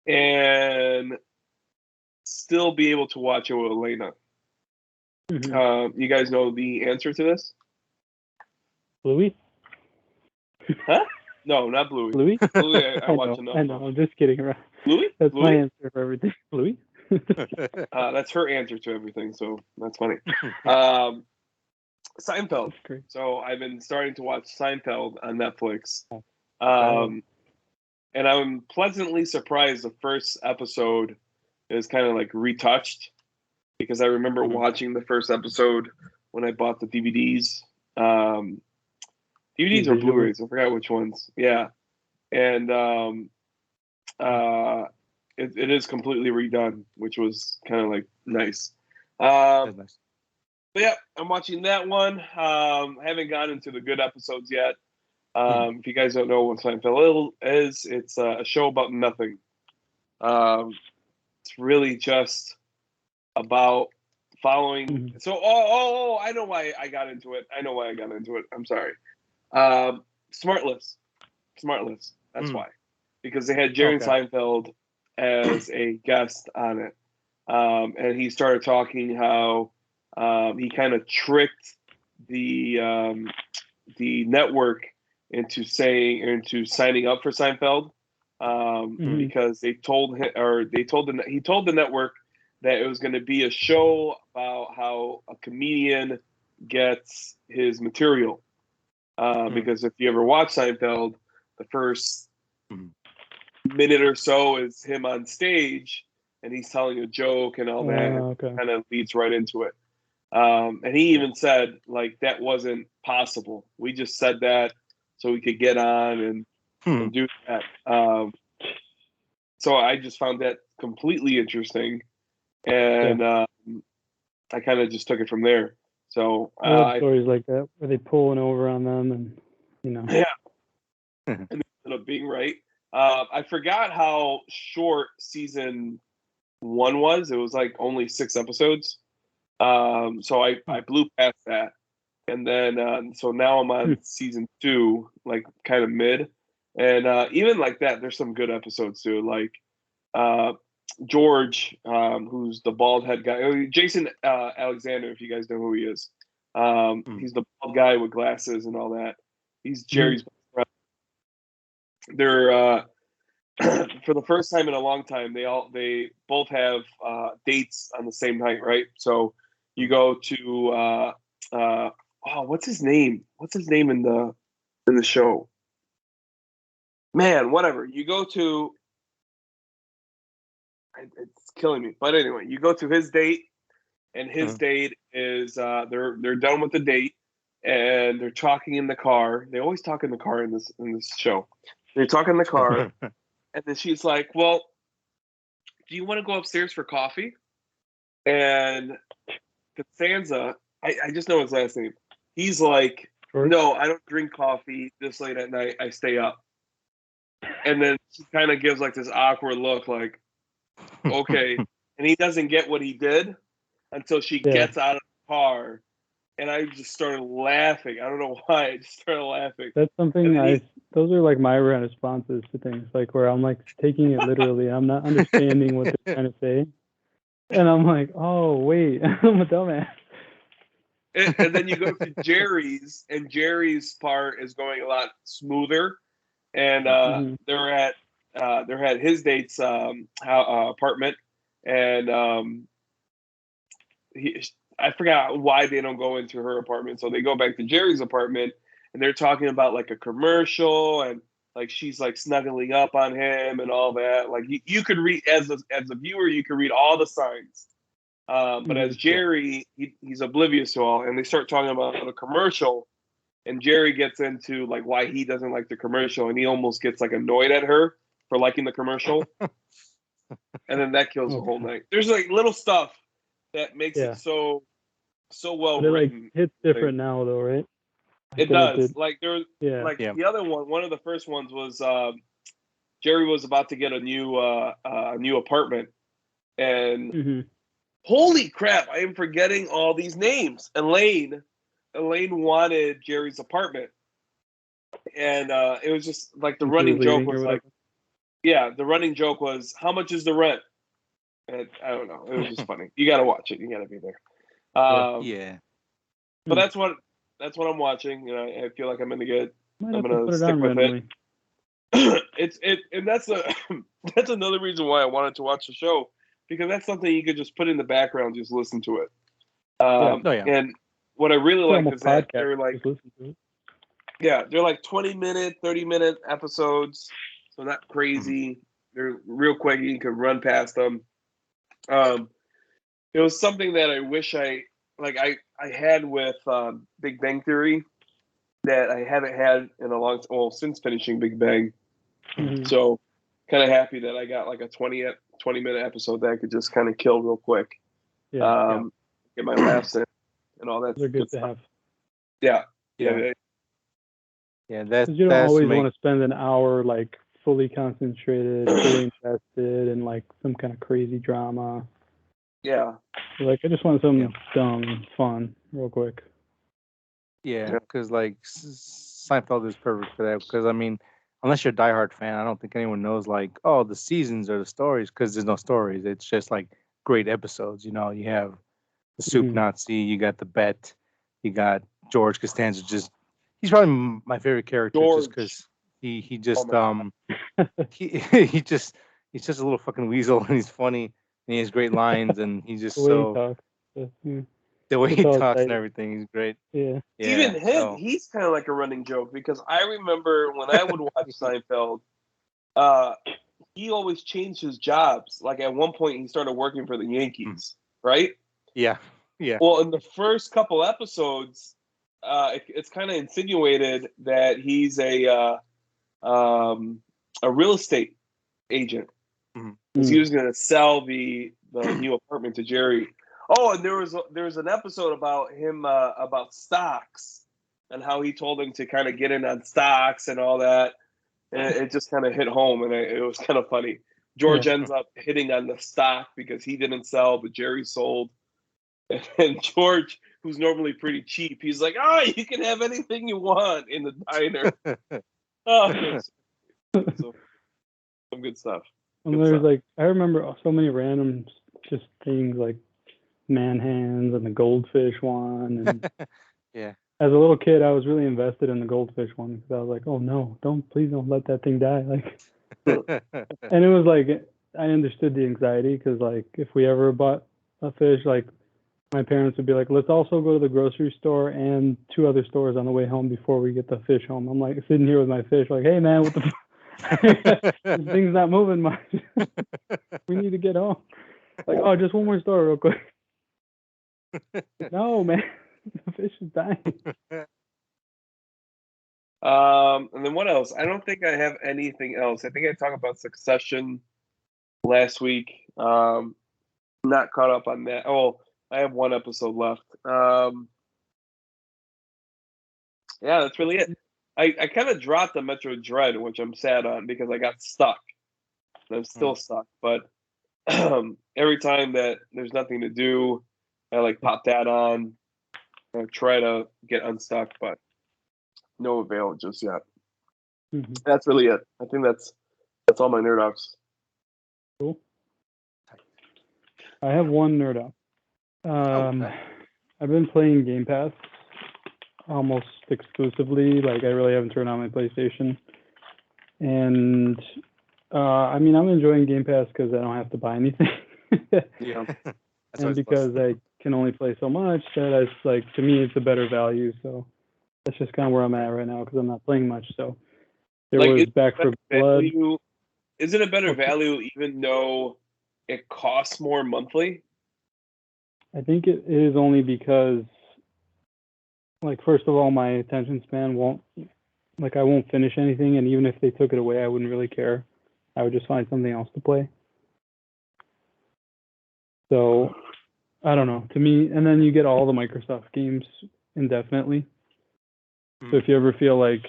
and still be able to watch it with Elena? You guys know the answer to this? Bluey? Huh? No, not Bluey. Bluey? Bluey, I watch enough. I know. I'm just kidding around. Bluey? That's Bluey? my answer for everything. Bluey? That's her answer to everything, so that's funny. Seinfeld. That's great. So I've been starting to watch Seinfeld on Netflix. Oh. And I'm pleasantly surprised the first episode is kind of like retouched because I remember watching the first episode when I bought the DVDs. DVDs or Blu-rays, I forgot which ones. Yeah. And it is completely redone, which was kind of like nice. That's nice. But yeah, I'm watching that one. I haven't gotten into the good episodes yet. If you guys don't know what Seinfeld is, it's a show about nothing. It's really just about following. So, I know why I got into it. I'm sorry. Smartless. That's why. Because they had Jerry Seinfeld as a guest on it. And he started talking how he kind of tricked the network into signing up for Seinfeld because he told the network that it was going to be a show about how a comedian gets his material. Because if you ever watch Seinfeld, the first minute or so is him on stage and he's telling a joke and all that. Kind of leads right into it. And he even said, like, that wasn't possible. We just said that so we could get on and do that. So I just found that completely interesting. And I kind of just took it from there. So I love stories like that where they pulling over on them and, Yeah. And they ended up being right. I forgot how short season 1 was. It was like only 6 episodes. So I blew past that, and then so now I'm on season 2, like kind of mid, and even like that, there's some good episodes too. Like George, who's the bald head guy, Jason Alexander, if you guys know who he is. He's the bald guy with glasses and all that. He's Jerry's best friend. They're for the first time in a long time, they both have dates on the same night, right? So you go to what's his name? What's his name in the show? Man, whatever. You go to it's killing me. But anyway, you go to his date, and his date is they're done with the date, and they're talking in the car. They always talk in the car in this show. They talk in the car, and then she's like, "Well, do you want to go upstairs for coffee?" And Costanza, I just know his last name. He's like, "No, I don't drink coffee this late at night. I stay up." And then she kind of gives like this awkward look, like, "Okay." And he doesn't get what he did until she gets out of the car. And I just started laughing. I don't know why. I just started laughing. That's something those are like my responses to things, like where I'm like taking it literally. I'm not understanding what they're trying to say. And I'm like, oh, wait, I'm a dumbass. And then you go to Jerry's, and Jerry's part is going a lot smoother. And they're at his date's apartment. And I forgot why they don't go into her apartment. So they go back to Jerry's apartment, and they're talking about like a commercial, and like she's like snuggling up on him and all that. Like you could read as a viewer, you could read all the signs. But as Jerry, he's oblivious to all, and they start talking about a commercial, and Jerry gets into like why he doesn't like the commercial, and he almost gets like annoyed at her for liking the commercial, and then that kills the whole night. There's like little stuff that makes it so well written. Like hits different now though, right? It does. Like there was the other one of the first ones was Jerry was about to get a new apartment, and holy crap, I am forgetting all these names. Elaine wanted Jerry's apartment, and it was just like the running joke was like, the running joke was, how much is the rent? And I don't know. It was just funny. You got to watch it. You got to be there. But that's what I'm watching. You know, I feel like I'm in the good. I'm gonna stick with it. And that's another reason why I wanted to watch the show, because that's something you could just put in the background, just listen to it. And what I really like is that they're like, they're like 20-minute, 30-minute episodes, so not crazy. They're real quick. You can run past them. It was something that I wish I had with Big Bang Theory that I haven't had in a long time. Well, since finishing Big Bang. So kind of happy that I got like a 20-minute episode that I could just kind of kill real quick. Get my laughs in and all that. They're good to have. Yeah. That's you don't always want to spend an hour like fully concentrated, fully invested in like some kind of crazy drama. Yeah. Like I just want some dumb fun real quick. Yeah, because like Seinfeld is perfect for that. Because I mean, unless you're a diehard fan, I don't think anyone knows like, oh, the seasons or the stories, because there's no stories. It's just like great episodes. You know, you have the Soup Nazi, you got the Bet, you got George Costanza. He's probably my favorite character, just because he just he's just a little fucking weasel, and he's funny, and he has great lines, and he's just the way he talks and everything, he's great. Yeah. Even him, he's kind of like a running joke, because I remember when I would watch Seinfeld, he always changed his jobs. Like at one point, he started working for the Yankees, right? Yeah. Well, in the first couple episodes, it's kind of insinuated that he's a real estate agent, because he was going to sell the new apartment to Jerry. Oh, and there was an episode about him about stocks, and how he told him to kind of get in on stocks and all that, and it just kind of hit home, and it was kind of funny. George ends up hitting on the stock because he didn't sell, but Jerry sold. And George, who's normally pretty cheap, he's like, "Oh, you can have anything you want in the diner." Oh, so some good stuff. And there's like, I remember so many random just things like man hands and the goldfish one. And Yeah. as a little kid, I was really invested in the goldfish one because I was like, oh no, please don't let that thing die. Like, and it was like, I understood the anxiety because like if we ever bought a fish, like my parents would be like, let's also go to the grocery store and 2 other stores on the way home before we get the fish home. I'm like sitting here with my fish, like, hey man, what the this thing's not moving much. We need to get home. Like, oh, just one more store real quick. No, man, the fish is dying. And then what else? I don't think I have anything else. I think I talked about Succession last week. Not caught up on that. Oh, I have 1 episode left. Yeah, that's really it. I kind of dropped the Metro Dread, which I'm sad on because I got stuck. And I'm still stuck. But every time that there's nothing to do, I like pop that on and try to get unstuck, but no avail just yet. Mm-hmm. That's really it. I think that's all my nerd offs. Cool. I have 1 nerd off. Okay. I've been playing Game Pass almost exclusively. Like I really haven't turned on my PlayStation, and I mean I'm enjoying Game Pass because I don't have to buy anything. Yeah. And because I can only play so much, that is like to me it's a better value. So that's just kind of where I'm at right now because I'm not playing much. So there Like, was Back for Blood. Is it a better value even though it costs more monthly? I think it is only because, like, first of all, my attention span won't, like, I won't finish anything, and even if they took it away, I wouldn't really care. I would just find something else to play. So, I don't know. To me, and then you get all the Microsoft games indefinitely. So if you ever feel like,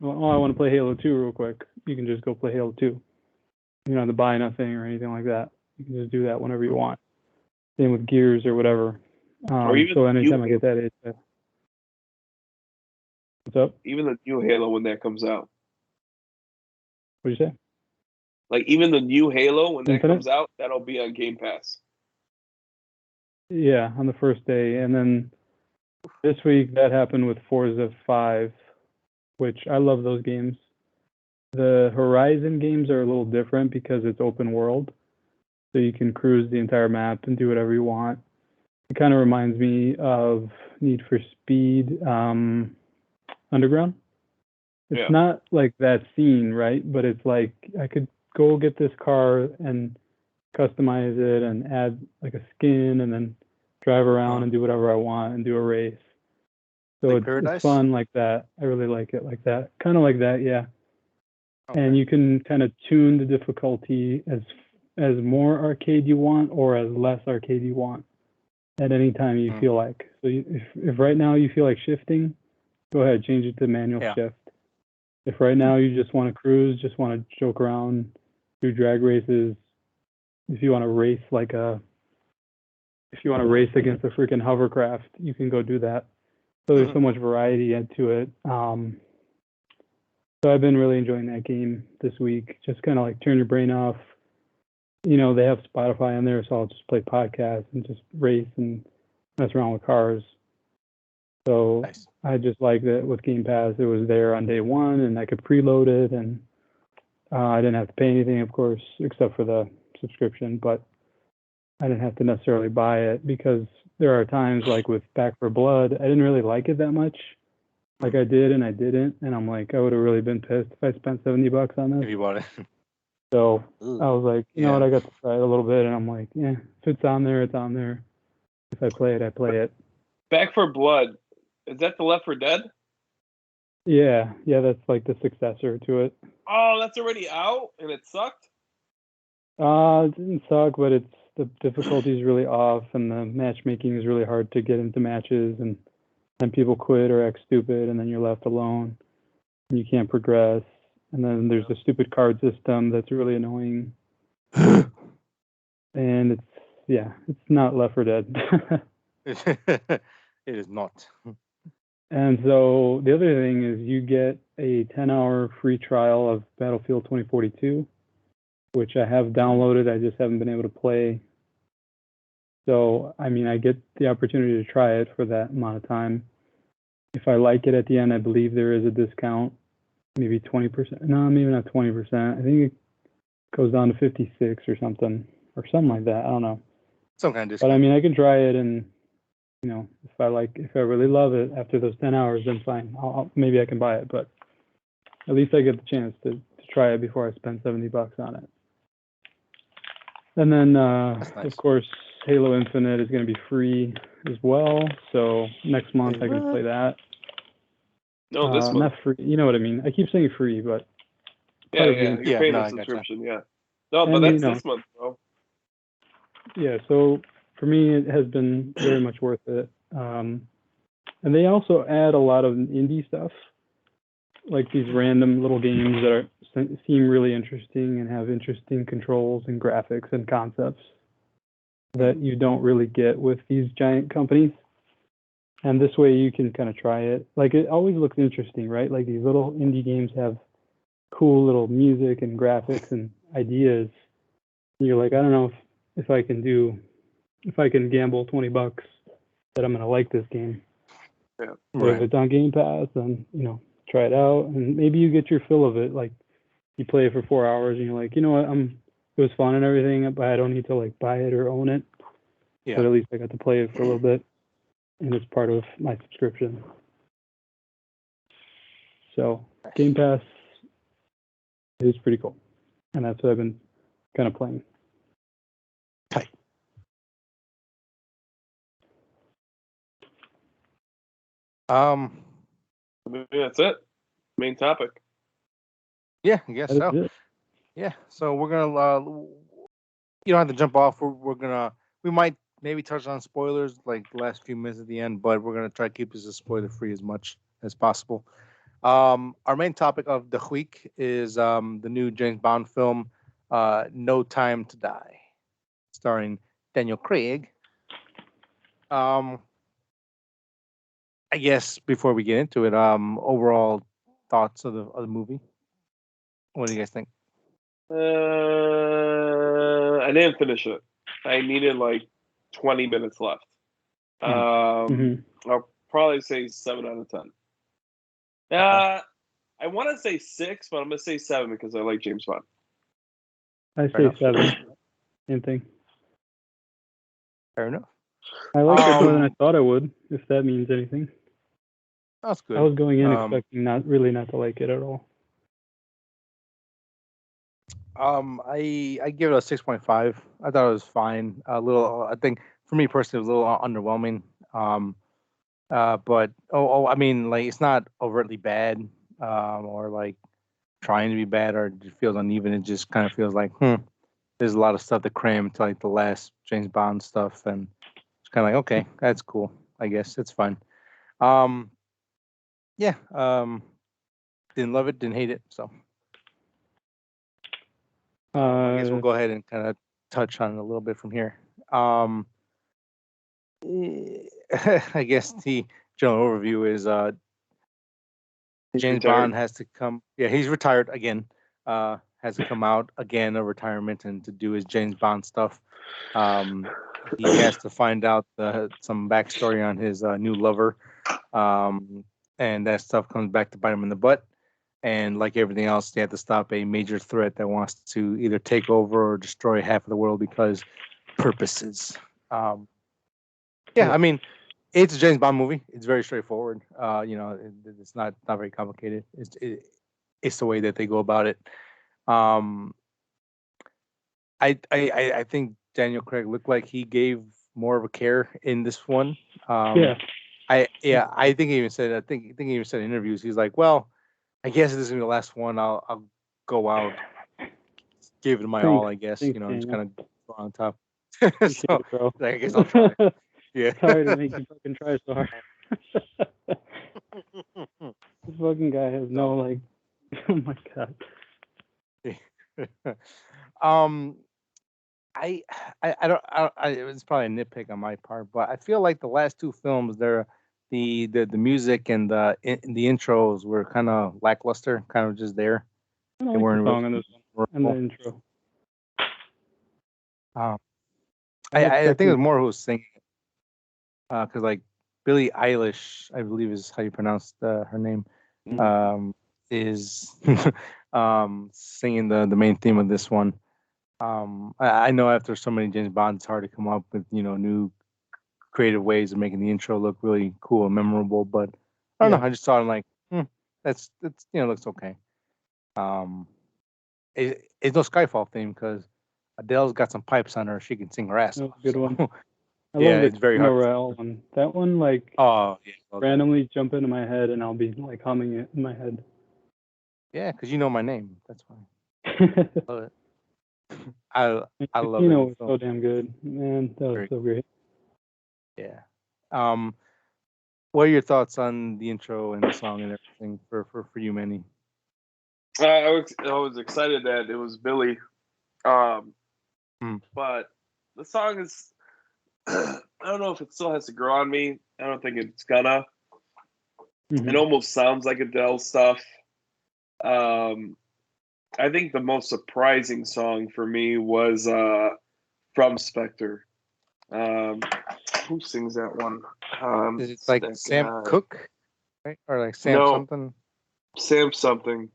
oh, I want to play Halo 2 real quick, you can just go play Halo 2. You don't have to buy nothing or anything like that. You can just do that whenever you want. Same with Gears or whatever. So anytime I get that, it's what's up? Even the new Halo when that comes out. What'd you say? Like even the new Halo when that Infinite? comes out, that'll be on Game Pass. Yeah, on the first day. And then this week that happened with Forza 5, which I love those games. The Horizon games are a little different because it's open world. So you can cruise the entire map and do whatever you want. It kind of reminds me of Need for Speed Underground. It's not like that scene, right? But it's like I could go get this car and customize it and add like a skin and then drive around and do whatever I want and do a race. So Like it's fun like that. I really like it like that. Kind of like that, yeah. Okay. And you can kind of tune the difficulty as more arcade you want or as less arcade you want at any time you feel like. So if right now you feel like shifting, go ahead, change it to manual shift. If right now you just want to cruise, just want to joke around, do drag races, if you want to race against a freaking hovercraft, you can go do that. So there's so much variety into it. So I've been really enjoying that game this week. Just kind of like turn your brain off. You know, they have Spotify on there, so I'll just play podcasts and just race and mess around with cars. So nice. I just like that with Game Pass. It was there on day one, and I could preload it, and I didn't have to pay anything, of course, except for the subscription. But I didn't have to necessarily buy it because there are times like with Back for Blood, I didn't really like it that much. Like I did and I didn't, and I'm like, I would have really been pissed if I spent $70 on this. If you bought it. So I was like, you know what, I got to try it a little bit, and I'm like, yeah, if it's on there, it's on there. If I play it, I play it. Back for Blood, is that the Left 4 Dead? Yeah, that's like the successor to it. Oh, that's already out, and it sucked? It didn't suck, but the difficulty is really off, and the matchmaking is really hard to get into matches, and then people quit or act stupid, and then you're left alone, and you can't progress. And then there's the stupid card system that's really annoying. And it's not Left 4 Dead. It is not. And so the other thing is you get a 10-hour free trial of Battlefield 2042, which I have downloaded. I just haven't been able to play. So, I mean, I get the opportunity to try it for that amount of time. If I like it at the end, I believe there is a discount, maybe 20%. No, maybe not 20%. I think it goes down to 56 or something like that. I don't know. Some kind of But discount. I mean, I can try it, and if I really love it after those 10 hours, then fine. Maybe I can buy it, but at least I get the chance to try it before I spend $70 on it. And then, That's nice. of course, Halo Infinite is going to be free as well. So next month I can play that. No, this month. Not free. You know what I mean? I keep saying free, but Yeah, you're paying a subscription. Yeah. No, but that's this month, bro. Yeah, so for me, it has been very much worth it. And they also add a lot of indie stuff, like these random little games that seem really interesting and have interesting controls and graphics and concepts that you don't really get with these giant companies. And this way you can kind of try it. Like, it always looks interesting, right? Like, these little indie games have cool little music and graphics and ideas. And you're like, I don't know if I can gamble $20 that I'm gonna like this game. Yeah. But if it's on Game Pass, then try it out, and maybe you get your fill of it. Like, you play it for 4 hours, and you're like, you know what, it was fun and everything, but I don't need to like buy it or own it. Yeah. But at least I got to play it for a little bit, and it's part of my subscription. So Game Pass is pretty cool, and that's what I've been kind of playing. Okay. That's it. Main topic. Yeah, I guess so. It. Yeah, so we're gonna. You don't have to jump off. We might maybe touch on spoilers like the last few minutes at the end, but we're gonna try to keep this as spoiler free as much as possible. Our main topic of the week is the new James Bond film, No Time to Die, starring Daniel Craig. I guess before we get into it, overall thoughts of the movie. What do you guys think? I didn't finish it. I needed like 20 minutes left. I'll probably say 7 out of 10. I want to say 6, but I'm gonna say 7 because I like James Bond. I say 7. Same thing. Fair enough. I liked it more than I thought I would, if that means anything. That's good. I was going in expecting not to like it at all. I give it a 6.5. I thought it was fine. I think for me personally, it was a little underwhelming. But I mean, like, it's not overtly bad, or like trying to be bad, or it feels uneven. It just kind of feels like, there's a lot of stuff to cram into like the last James Bond stuff, and it's kind of like, okay, that's cool. I guess it's fine. Yeah. Didn't love it, didn't hate it. So I guess we'll go ahead and kind of touch on it a little bit from here. I guess the general overview is James Bond has to come. Yeah, he's retired again. Has to come out again of retirement and to do his James Bond stuff. He has to find out some backstory on his new lover, and that stuff comes back to bite him in the butt. And like everything else, they have to stop a major threat that wants to either take over or destroy half of the world because purposes. I mean, it's a James Bond movie. It's very straightforward. It's not very complicated. It's the way that they go about it. I think Daniel Craig looked like he gave more of a care in this one. I think he even said. I think he even said in interviews. He's like, well, I guess this is gonna be the last one. I'll go out, give it my all. I guess just kind of go on top. So, bro. I guess I'll try. Yeah. Sorry to make you fucking try so hard. This fucking guy has no like. Oh my god. It's probably a nitpick on my part, but I feel like the last two films, the music and the intros were kind of lackluster, kind of just there. I don't They like the weren't song in this one and the really. intro. Um, I like I think it was Becky's. more who was singing, because like Billie Eilish, I believe is how you pronounce her name, is singing the main theme of this one. I know after so many James Bonds, it's hard to come up with new creative ways of making the intro look really cool and memorable. But I don't know. I just thought I'm like, that's looks okay. It's no Skyfall theme because Adele's got some pipes on her. She can sing her ass That was off. a good So one. I yeah, love the it's very Casino hard. Royale one. That one Oh yeah, love that. randomly jump into my head and I'll be like humming it in my head. Yeah, because you know my name. That's why. Love it. I love Casino it. was so damn good, man. That was so great. Yeah. What are your thoughts on the intro and the song and everything for you, Manny? I was excited that it was Billy, but the song is. I don't know if it still has to grow on me. I don't think it's gonna. It almost sounds like Adele stuff. I think the most surprising song for me was from Spectre. Who sings that one? Is it like Sam Cooke, right? Or like Sam something? Sam something.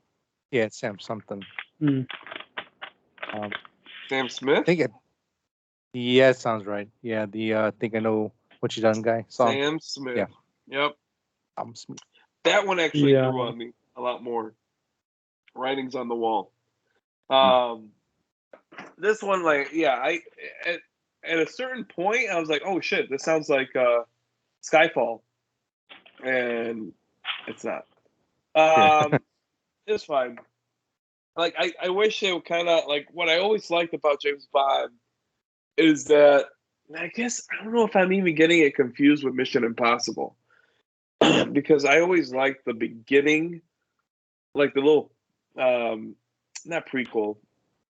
Yeah, it's Sam something. Sam Smith? I think it. Yeah, it sounds right. Yeah, the I think I know what you done guy song. Sam Smith. Yeah. Yep. Smith. That one actually grew on me a lot more. Writings on the wall. This one, at a certain point, I was like, oh shit, this sounds like Skyfall, and it's not. It's fine. Like I wish it would kind of like what I always liked about James Bond is that I guess I don't know if I'm even getting it confused with Mission Impossible because I always liked the beginning, like the little not prequel,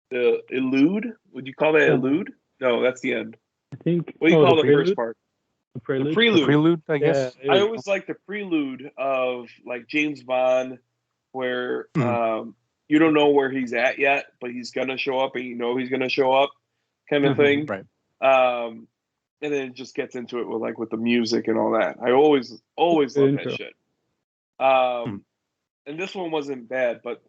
the Elude. Would you call that Elude? No, that's the end. I think. What do you call the first part? The prelude. The prelude. The prelude, I guess. I always like the prelude of like James Bond, where you don't know where he's at yet, but he's gonna show up, and you know he's gonna show up, kind of thing. Right. And then it just gets into it with the music and all that. I always love that shit. And this one wasn't bad, but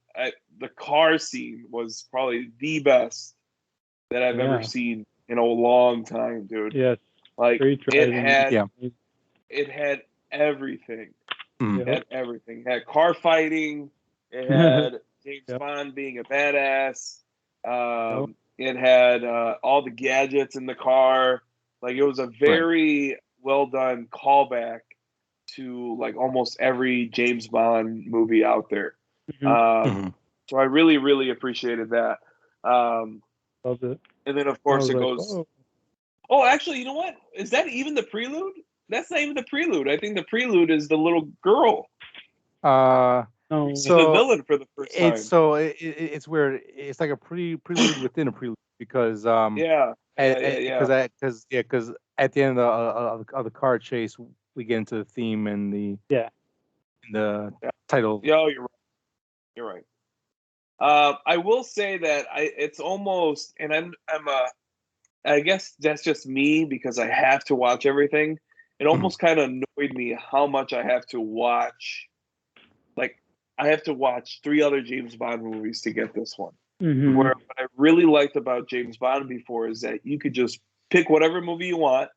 the car scene was probably the best that I've ever seen in a long time, dude. Yes. Like it had everything. It had everything. It had car fighting. It had James Bond being a badass. It had all the gadgets in the car. Like it was a very well done callback to like almost every James Bond movie out there. So I really, really appreciated that. Loved it. And then of course it goes. Oh, actually, you know what? Is that even the prelude? That's not even the prelude. I think the prelude is the little girl. So the villain for the first time. It's weird. It's like a prelude within a prelude because because at the end of the car chase we get into the theme and the title. Yeah, you're right. I will say that it's almost, and I guess that's just me because I have to watch everything. It almost kind of annoyed me how much I have to watch. Like, I have to watch 3 other James Bond movies to get this one. Where what I really liked about James Bond before is that you could just pick whatever movie you want,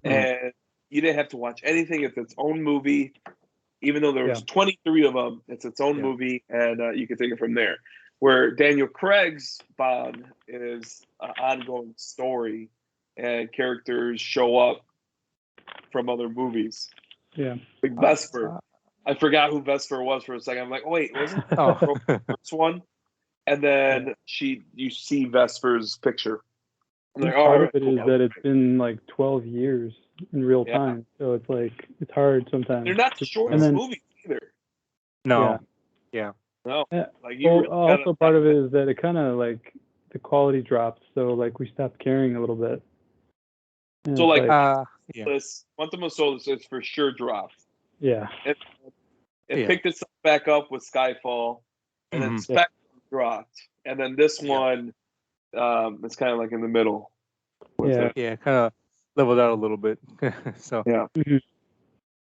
and you didn't have to watch anything. It's its own movie. Even though there was 23 of them, it's its own movie, and you can take it from there. Where Daniel Craig's Bond is an ongoing story, and characters show up from other movies. Yeah. Like Vesper. I forgot who Vesper was for a second. I'm like, oh, wait, wasn't the first one? And then you see Vesper's picture. Like, part of it is that it's been like 12 years in real time, so it's like it's hard sometimes. They're not the shortest movies either. No. No. Yeah. Like also part of it is that it kind of like the quality dropped, so like we stopped caring a little bit. And So it's like yeah, this Quantum of Solace is for sure dropped. yeah, It Yeah. picked itself back up with Skyfall, and then Mhm. Spectre dropped, and then this Yeah. one, it's kind of like in the middle with yeah. it. Yeah, kind of leveled out a little bit. So, Yeah. Mhm.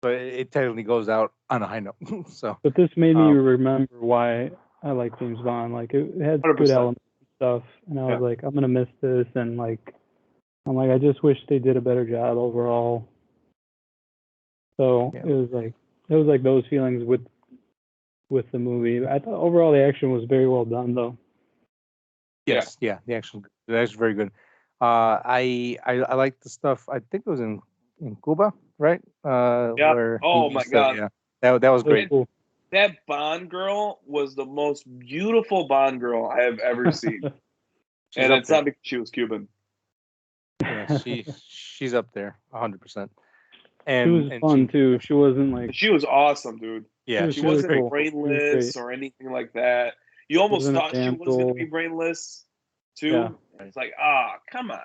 but it technically goes out on a high note. So, But this made me um, remember why I like James Bond. Like it had good 100%. elements and stuff, and I was Yeah. like, I'm gonna miss this, and like I'm like, I just wish they did a better job overall. So Yeah. it was like those feelings with the movie. I thought overall the action was very well done though. yes, yeah, the actual very good. I like the stuff. I think it was in Cuba, right? Yeah. Where he Oh my used to, God. yeah, that was It was great. cool. That Bond girl was the most beautiful Bond girl I have ever seen. She's And up it's there. not because she was Cuban. Yeah, she's up there, 100%. She was And fun she, too. She wasn't like She was awesome, dude. yeah, She she was really wasn't great. cool. She was brainless great. or anything like that. You She almost wasn't a thought she was going to be damsel. brainless, Yeah. too. It's like, come on.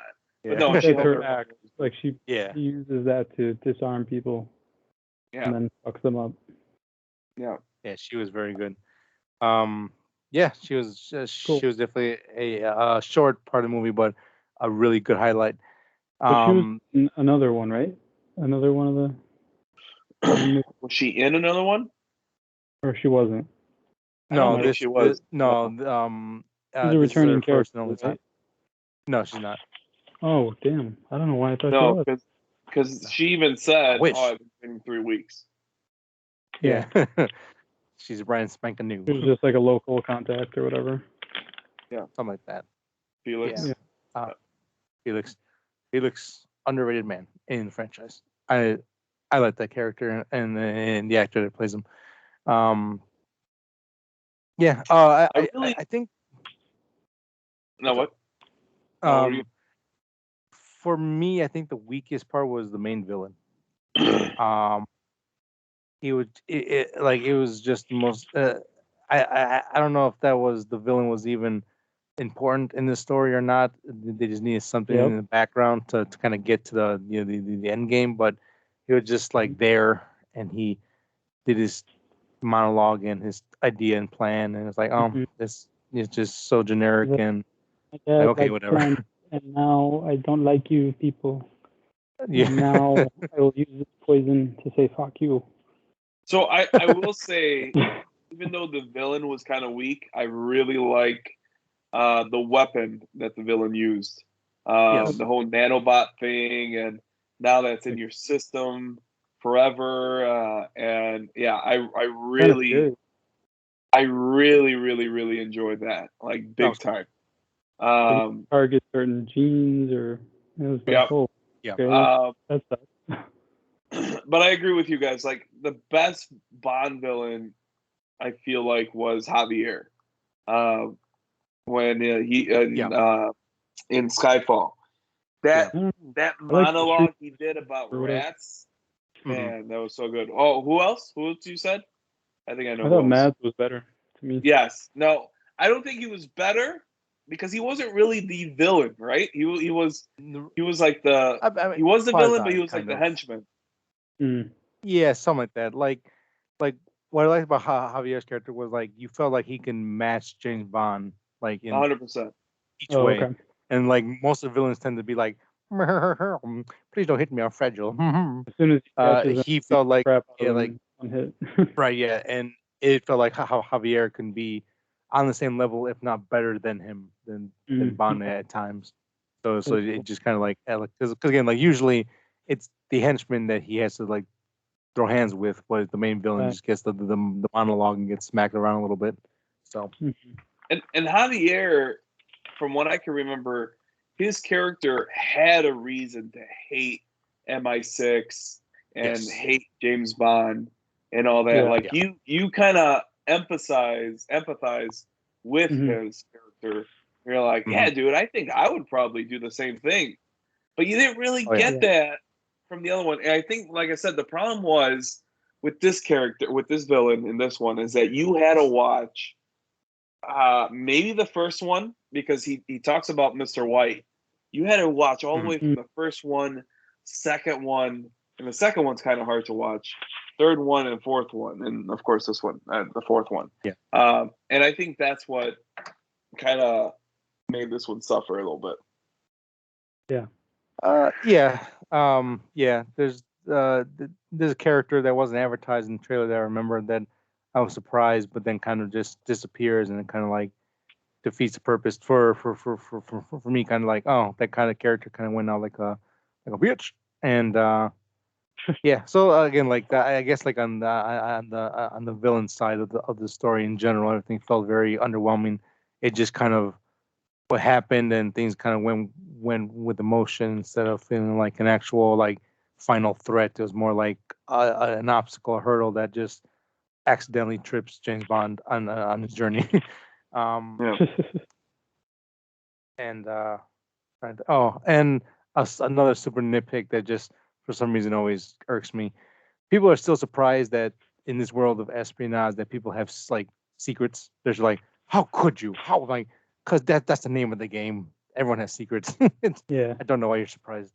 But Yeah, no, she That's held her her own. act. Like she yeah, uses that to disarm people Yeah, and then fucks them up. yeah. yeah, she was very good. Um, yeah, Cool. she was definitely a short part of the movie, but a really good highlight. But she was Um, in another one, right? Another one of the Was she in another one? or she wasn't. I don't no, think she was. no, No. She's a this is her returning first character, and only time. right? No, she's not. Oh, damn. I don't know why I thought she No, was. because No. she even I said, wish. I've been in 3 weeks. Yeah, Yeah. she's brand spanking new, She was just like a local contact or whatever. something like that. Yeah, Felix. Yeah. uh, Felix, Felix, underrated man in the franchise. I like that character and the actor that plays him. Um, yeah. I really. I think No, what's up? what? No, what are you? Um, for me, I think the weakest part was the main villain. Um, it was just the most. I don't know if that was the villain was even important in the story or not. They just needed something Yep. in the background to kind of get to the the end game, but he was just like there and he did his monologue and his idea and plan, and it's like, Mhm. this is just so He's generic like, and my like, dad okay, liked whatever. plants, and now I don't like you people. Yeah. And now I will use this poison to say fuck you. So I will say, even though the villain was kind of weak, I really like the weapon that the villain used. Yes. The whole nanobot thing, and now that's in your system forever. And yeah, Kind of scary. I really, really, really enjoyed that, like That big was cool. time. Did he Um, target certain genes or it was like, yeah. oh, Yeah. okay, that's But I agree with you guys. Like the best Bond villain, I feel like was Javier. Uh, when he Yeah. in Skyfall. Yeah. That I don't know. that I like the monologue shriek he did about or whatever. rats, Hmm. man, that was so good. Oh, who else? Who else you said? I think I know I who thought else. Mads was better to me. Yes. No, I don't think he was better because he wasn't really the villain, right? He was like the I mean, he was the villain, but he quasi was like kind the of. henchman. Mm. Yeah, something like that. Like what I liked about Javier's character was like you felt like he can match James Bond like in 100%. each Oh, way, okay. and like most of the villains tend to be like, please don't hit me, I'm fragile. As soon as he catches him, He he beats felt the like crap out yeah, of him like in one hit. right, yeah, and it felt like how Javier can be on the same level, if not better than him, than Mm. Bond Okay. at times. So That's it cool. just kind of like because again, like usually it's the henchman that he has to like throw hands with, but the main villain Right. just gets the monologue and gets smacked around a little bit. So Mhm. And Javier, from what I can remember, his character had a reason to hate MI6 and yes, hate James Bond and all that. Yeah. Like yeah, you kind of empathize with Hmm. his character. You're like, hmm yeah, dude, I think I would probably do the same thing. But you didn't really oh yeah, get Yeah. that from the other one. And I think, like I said, the problem was with this character, with this villain in this one, is that you had to watch Maybe the first one, because he talks about Mr. White. You had to watch all the way from the first one, second one, and the second one's kind of hard to watch. Third one and fourth one, and of course this one, the fourth one. Yeah. And I think that's what kind of made this one suffer a little bit. Yeah. Yeah. Yeah. There's a character that wasn't advertised in the trailer that I remember that I was surprised, but then kind of just disappears, and it kind of like defeats the purpose for me. Kind of like, oh, that kind of character kind of went out like a bitch, and yeah. So again, like I guess like on the villain side of the story in general, everything felt very underwhelming. It just kind of what happened, and things kind of went with emotion instead of feeling like an actual like final threat. It was more like an obstacle, a hurdle that just accidentally trips James Bond on his journey. Yeah. And and another super nitpick that just for some reason always irks me. People are still surprised that in this world of espionage that people have like secrets. There's like, how could you? How like, because that's the name of the game. Everyone has secrets. Yeah. I don't know why you're surprised.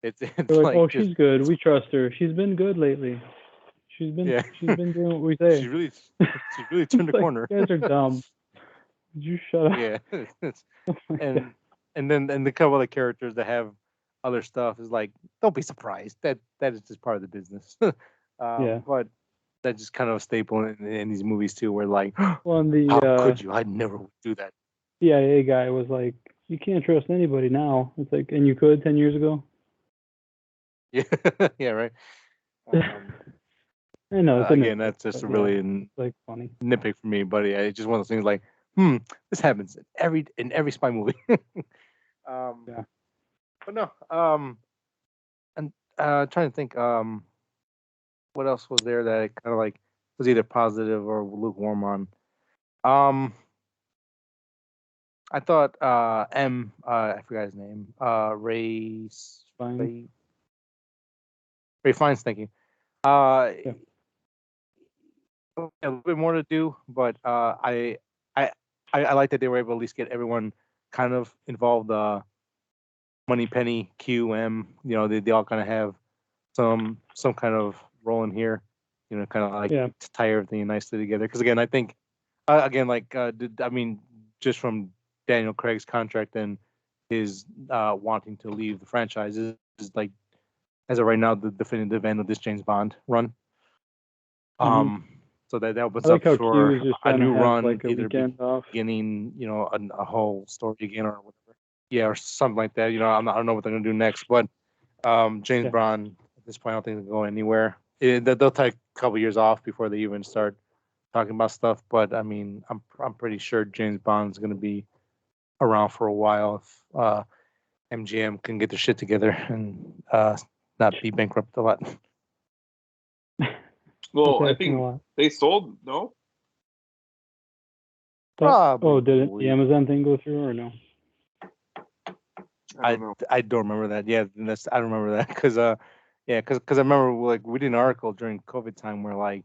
It's They're like, like oh, just she's good. We trust her. She's been good lately. She's been yeah. doing what we say. She really turned the Like, corner. you guys are dumb. Would you shut up? Yeah. Oh my God. And the couple of the characters that have other stuff is like, don't be surprised. That is just part of the business. Yeah. But that's just kind of a staple in these movies too, where like, Well, and how the could you? I never would do that. CIA guy was like, you can't trust anybody now. It's like, and you could 10 years ago. Yeah, yeah, right. I know it's a Again, nitpick, that's just but a yeah, really like funny. nitpick for me, but yeah, it's just one of those things like, this happens in every spy movie. Yeah. But no, and trying to think, what else was there that I kind of like was either positive or lukewarm on. I thought I forgot his name. Fine. Ray Fiennes, thank you. Yeah, Yeah. a little bit more to do, but I I like that they were able to at least get everyone kind of involved. Money Penny, Q, M, they all kind of have some kind of role in here, kind of like Yeah. to tie everything nicely together. Because again, I think again like I mean, just from Daniel Craig's contract and his wanting to leave the franchise is like as of right now the definitive end of this James Bond run. Mhm. So that I opens like up how Q for is just a trying to new have run, like a either weekend off. beginning, a whole story again or whatever. Yeah, or something like that. I don't know what they're gonna do next, but James Yeah. Bond at this point, I don't think they'll go anywhere. They'll take a couple years off before they even start talking about stuff. But I mean, I'm pretty sure James Bond's gonna be around for a while if MGM can get their shit together and not be bankrupt a lot. Well, I That's asking a think lot. they sold. No, Oh, did the Probably. Amazon thing go through or no? I don't know. I don't remember that. Yeah, I don't remember that because yeah, because I remember like we did an article during COVID time where like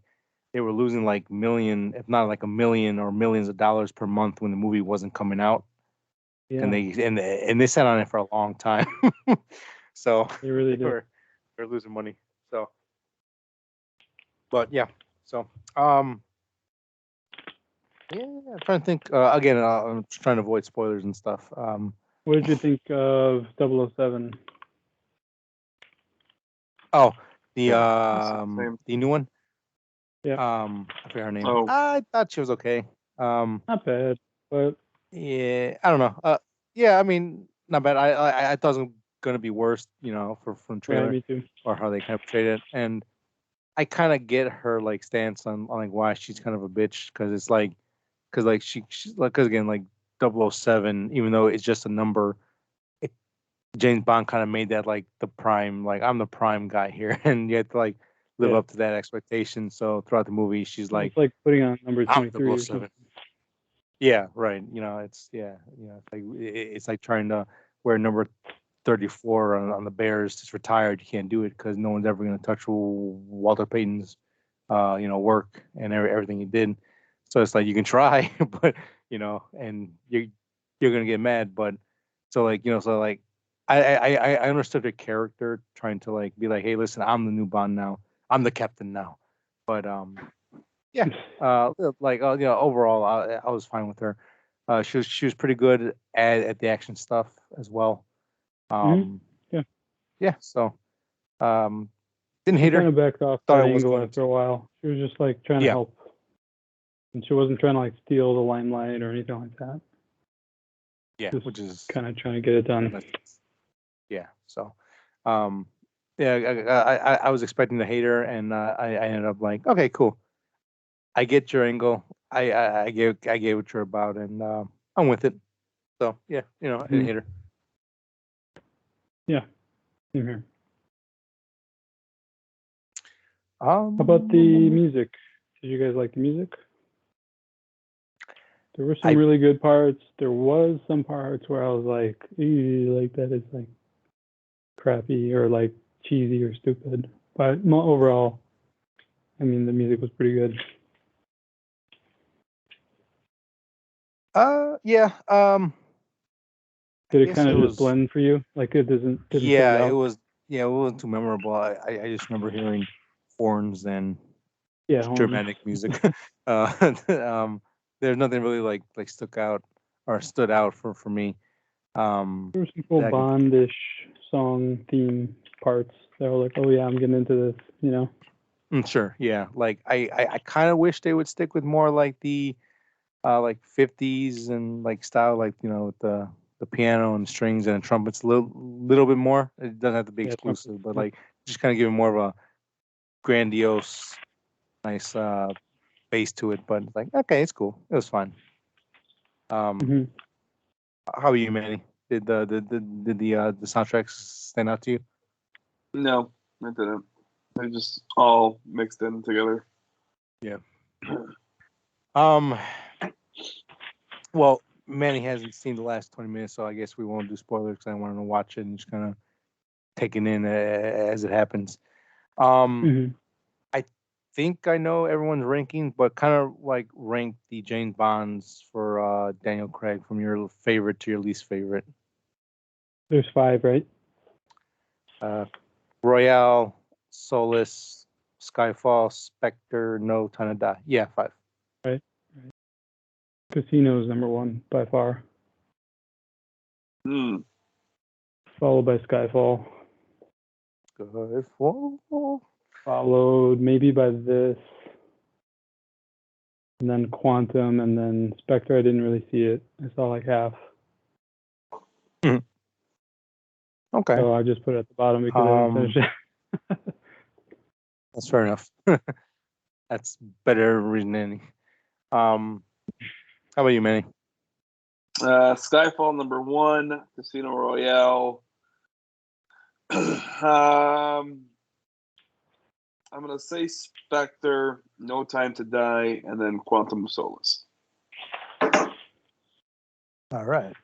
they were losing like million, if not like a million or millions of dollars per month when the movie wasn't coming out, and Yeah, they sat on it for a long time, so they really they did. were losing money. So, but yeah, so yeah, I'm trying to think again. I'm trying to avoid spoilers and stuff. What did you think of 007? Oh, the Yeah, um same. the new one. Yeah, I forget her name. Oh, I thought she was okay. not bad, but Yeah, I don't know. Yeah, I mean, not bad. I thought it was gonna be worse, from the right, trailer me too. or how they kind of portrayed it, and I kind of get her like stance on like why she's kind of a bitch because it's like because like she's like because again like 007, even though it's just a number, it, James Bond kind of made that like the prime, like I'm the prime guy here, and you have to like live Yeah, up to that expectation. So throughout the movie, she's like, it's like putting on number I'm 23 or something. 007. Yeah, right. It's like it's like trying to wear number 34 on the Bears. Just retired. You can't do it because no one's ever going to touch Walter Payton's, work and everything he did. So it's like you can try, but and you're gonna get mad. But so like I understood the character trying to like be like, hey, listen, I'm the new Bond now, I'm the captain now. But yeah, like overall, I was fine with her. She was pretty good at the action stuff as well. Um, Yeah. yeah, so um, didn't She hate kind her. of backed off Thought that I was angle going after a to. while. She was just like trying to Yeah, help, and she wasn't trying to like steal the limelight or anything like that. yeah, Just which is kind of trying to get it done. yeah. So, um, yeah, I was expecting to hate her, and I ended up like, okay, cool. I get your angle. I get what you're about, and I'm with it. So yeah, I didn't Mhm. hate her. Yeah. Same here. How about the Um, music? Did you guys like the music? There were some I really good parts. There was some parts where I was like, "Ew, like that is like crappy or like cheesy or stupid." But overall, I mean, the music was pretty good. yeah, I Did it guess kind it of just was. blend for you? Like it didn't stand Yeah, it out? was. Yeah, it wasn't too memorable. I just remember hearing horns and Yeah, horns. Germanic music. Um, there's nothing really like stood out for me. There were some cool That I can. Bondish song theme parts that were like, "Oh yeah, I'm getting into this." Sure, yeah. Like I kind of wish they would stick with more like the like 50s and like style, like with the piano and strings and trumpets a little bit more. It doesn't have to be Yeah, trumpet. exclusive, but Yeah. like just kind of give it more of a grandiose, nice bass to it. But like, okay, it's cool. It was fine. Um, hmm how are you, Manny? Did the soundtracks stand out to you? No, I didn't. They just all mixed in together. Yeah. Um. Well, Manny hasn't seen the last 20 minutes, so I guess we won't do spoilers because I want to watch it and just kind of take it in as it happens. Um. hmm I think I know everyone's ranking, but kind of like rank the James Bonds for Daniel Craig from your favorite to your least favorite. There's 5, right? Uh, Royale, Solace, Skyfall, Spectre, No Time to Die. Yeah, 5. Right. Casino's number 1 by far, Hmm. followed by Skyfall, Skyfall. followed maybe by this, and then Quantum, and then Spectre. I didn't really see it. I saw like half, Okay. so I just put it at the bottom because I didn't finish Um, it. that's fair enough. That's better reason than any. How about you, Manny? Skyfall number 1, Casino Royale. I'm gonna say Spectre, No Time to Die, and then Quantum of Solace. All right.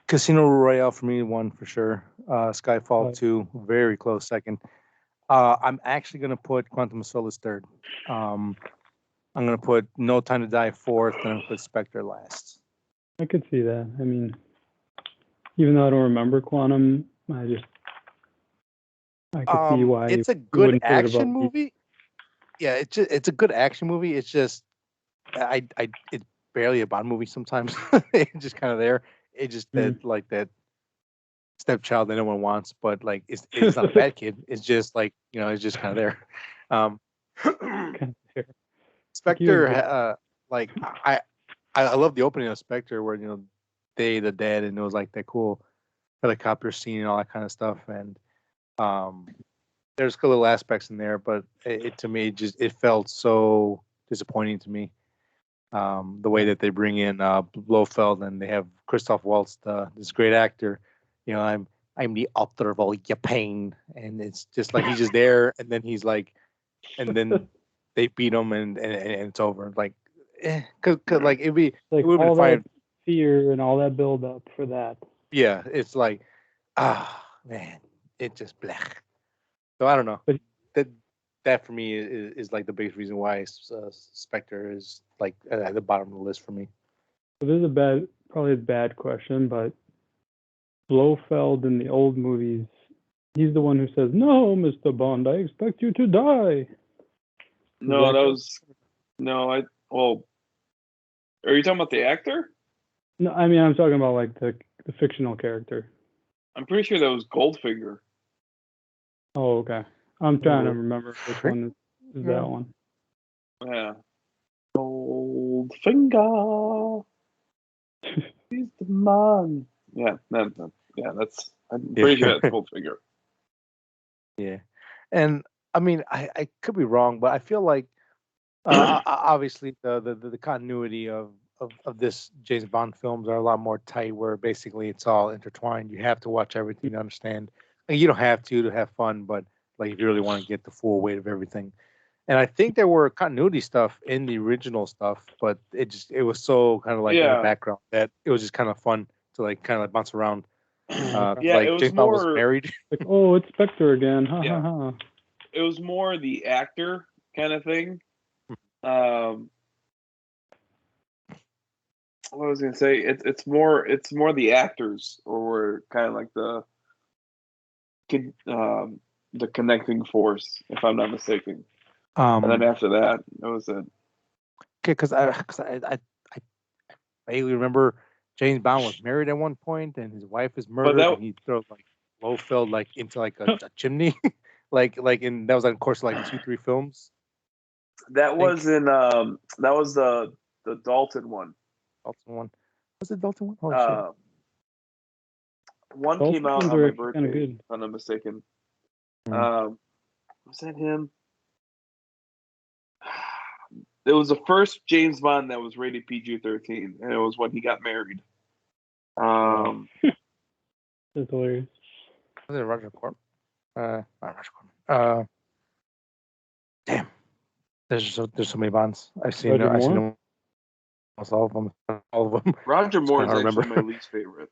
Casino Royale for me, one for sure. Skyfall, two, very close second. I'm actually gonna put Quantum of Solace third. Um, I'm gonna put No Time to Die fourth, and I'm gonna put Spectre last. I could see that. I mean, even though I don't remember Quantum, I could see why you It's a you good wouldn't put it above action these. movie. Yeah, it's a good action movie. It's just it's barely a Bond movie sometimes. It's just kind of there. It's just that Mhm. like that stepchild that no one wants, but like it's not a bad kid. It's just like it's just kind of there. Um, Kind of fair. Like he was Spectre, good. like I love the opening of Spectre where the dead and it was like that cool helicopter scene and all that kind of stuff and um there's good little aspects in there, but it to me it felt so disappointing to me. The way Yeah. that they bring in Blofeld and they have Christoph Waltz, this great actor. I'm the author of all your pain, and it's just like he's just there, and then he's like, and then they beat him, and it's over. Like, cause like it Like would have been all that fine. fear and all that build up for that. Yeah, it's like, man, it just black. So I don't know. But That that for me is like the biggest reason why Spectre is like at the bottom of the list for me. So this is probably a bad question, but Blofeld in the old movies, he's the one who says, "No, Mr. Bond, I expect you to die." No, that was no. Well, are you talking about the actor? No, I mean I'm talking about like the fictional character. I'm pretty sure that was Goldfinger. Oh, okay. I'm trying to remember which one is that one. Yeah, Goldfinger. He's the man. Yeah, yeah. I'm pretty sure that's Goldfinger. Yeah, and I mean I could be wrong, but I feel like obviously the continuity of this James Bond films are a lot more tight, where basically it's all intertwined. You have to watch everything to understand. Like, you don't have to have fun, but like if you really want to get the full weight of everything. And I think there were continuity stuff in the original stuff, but it was so kind of like in the background that it was just kind of fun to like kind of like bounce around. Yeah, like it was James Bond was more married. Like, oh, it's Spectre again. Ha Yeah. ha ha. It was more the actor kind of thing. What was I gonna say? It's more the actors, or were kind of like the connecting force, if I'm not mistaken. And then after that, it was a Because I vaguely remember James Bond was married at one point, and his wife is murdered, and he throws like Blofeld like into like a chimney, like and that was like, of course, like 2-3 films. that was the Dalton one. Dalton one. Was it Dalton one? Holy One Dalton came out ones on are my actually kinda birthday, good. if I'm not mistaken. shit. Was that him? It was the first James Bond that was rated PG-13, and it was when he got married. That's hilarious. Was it Roger Corman? Not Roger Corman. Damn. There's so many Bonds. I've seen Roger Moore? them, almost all of them. All of them. Roger Moore is hard to actually remember. my least favorite.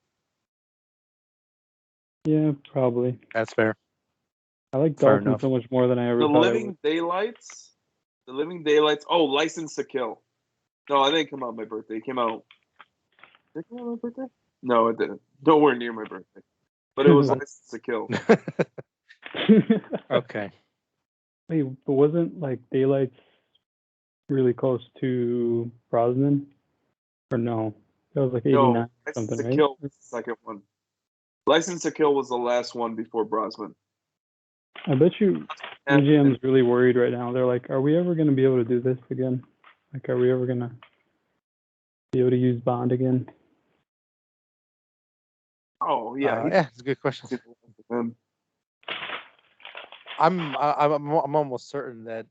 Yeah, probably. That's fair. I like Fair Dalton enough. so much more than I ever The thought I Living would. Daylights. The Living Daylights. Oh, License to Kill. No, it didn't come out on my birthday. It came out. Did it come out on my birthday? No, it didn't. Nowhere near my birthday. But it was License to Kill. Okay. Wait, but wasn't like Daylight's really close to Brosnan? Or no? That was like 89 No, or License something, to right? Kill was the second one. License to Kill was the last one before Brosnan. I bet you MGM's really worried right now. They're like, are we ever going to be able to do this again? Like, are we ever going to be able to use Bond again? Oh, yeah. Yeah, it's a good question. I'm almost certain that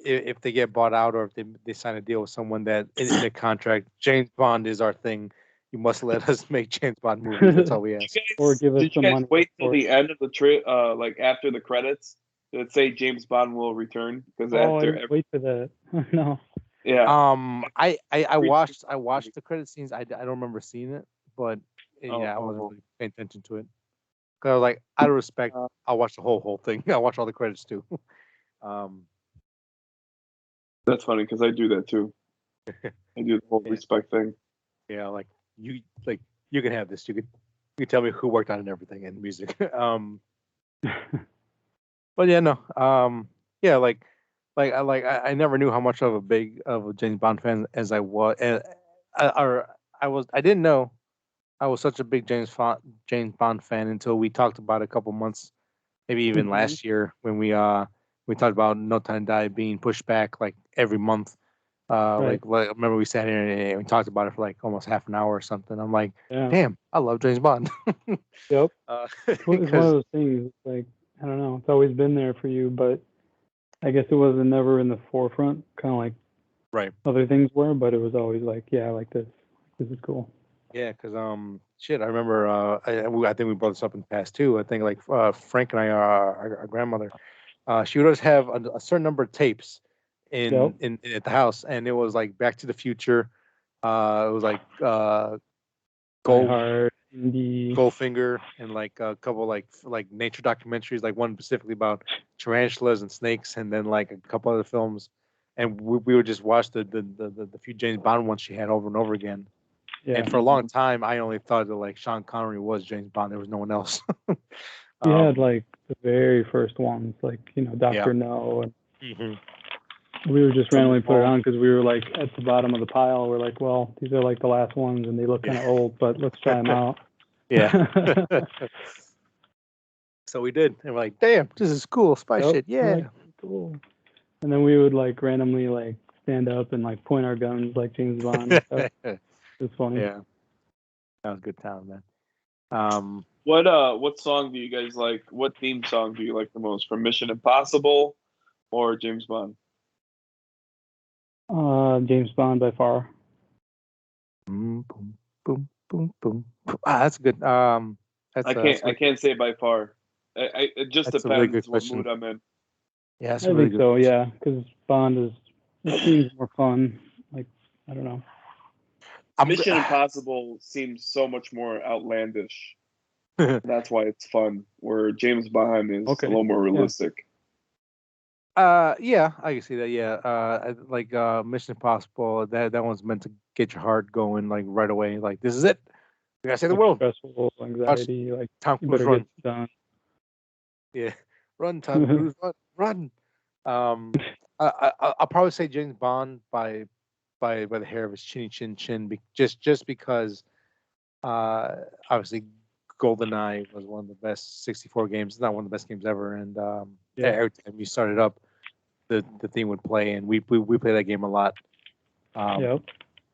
if they get bought out, or if they sign a deal with someone that in a contract, James Bond is our thing. You must let us make James Bond movies. That's all we ask. Or give us Did you some guys money. wait till the end of the like after the credits? Did it say James Bond will return? Because I after didn't wait for that. No. yeah. I watched the credit scenes. I don't remember seeing it, but I wasn't really paying attention to it. Cause I was like, out of respect, I'll watch the whole thing. I'll watch all the credits too. That's funny because I do that too. I do the whole respect thing. Yeah, like you can have this. You can tell me who worked on it and everything and music. But yeah, no. Yeah, I never knew how much of a James Bond fan as I was. I didn't know I was such a big James Bond fan until we talked about it a couple months, maybe even last year, when we talked about No Time to Die being pushed back like every month. Right. Like remember we sat here and we talked about it for like almost half an hour or something. I'm like, Yeah. damn, I love James Bond. Yep. It's one of those things. Like, I don't know. It's always been there for you, but I guess it wasn't never in the forefront, kind of like right. other things were. But it was always like, yeah, I like this. This is cool. Yeah, because shit, I remember I think we brought this up in the past too. I think like Frank and I, our grandmother, she would always have a certain number of tapes in at the house, and it was like Back to the Future. It was like Die Hard. The Goldfinger, and like a couple like nature documentaries, like one specifically about tarantulas and snakes, and then like a couple other films. And we would just watch the few James Bond ones she had over and over again. yeah, And for a long time, I only thought that like Sean Connery was James Bond. There was no one else. we had like the very first ones, like Doctor No, and we would just randomly put it on because we were like at the bottom of the pile. We're like, well, these are like the last ones, and they look kind of old, but let's try them out. Yeah. So we did, and we're like, damn, this is cool, spy shit. Yeah. Like, cool. And then we would like randomly like stand up and like point our guns like James Bond and stuff. It was funny. Yeah. That was a good time, man. What song do you guys like? What theme song do you like the most, from Mission Impossible or James Bond? James Bond by far. Boom, boom, boom, boom, boom. That's good. That's, I can't say by far. It just That's a really depends good what question. mood I'm in. Yeah, that's I a really think good so. question. Yeah, because Bond seems more fun. Like, I don't know. Mission Impossible seems so much more outlandish. That's why it's fun. Where James Bond is a little more realistic. Yeah, I can see that. Yeah, like Mission Impossible. That one's meant to get your heart going like right away. Like this is it. We gotta save the world. Stressful, anxiety. Like Tom you Cruise, better run. get it done. Yeah, run, Tom Cruise, run. I'll probably say James Bond by the hair of his chin, just because obviously GoldenEye was one of the best 64 games. It's not one of the best games ever, and every time you started up, the theme would play, and we play that game a lot. Yep.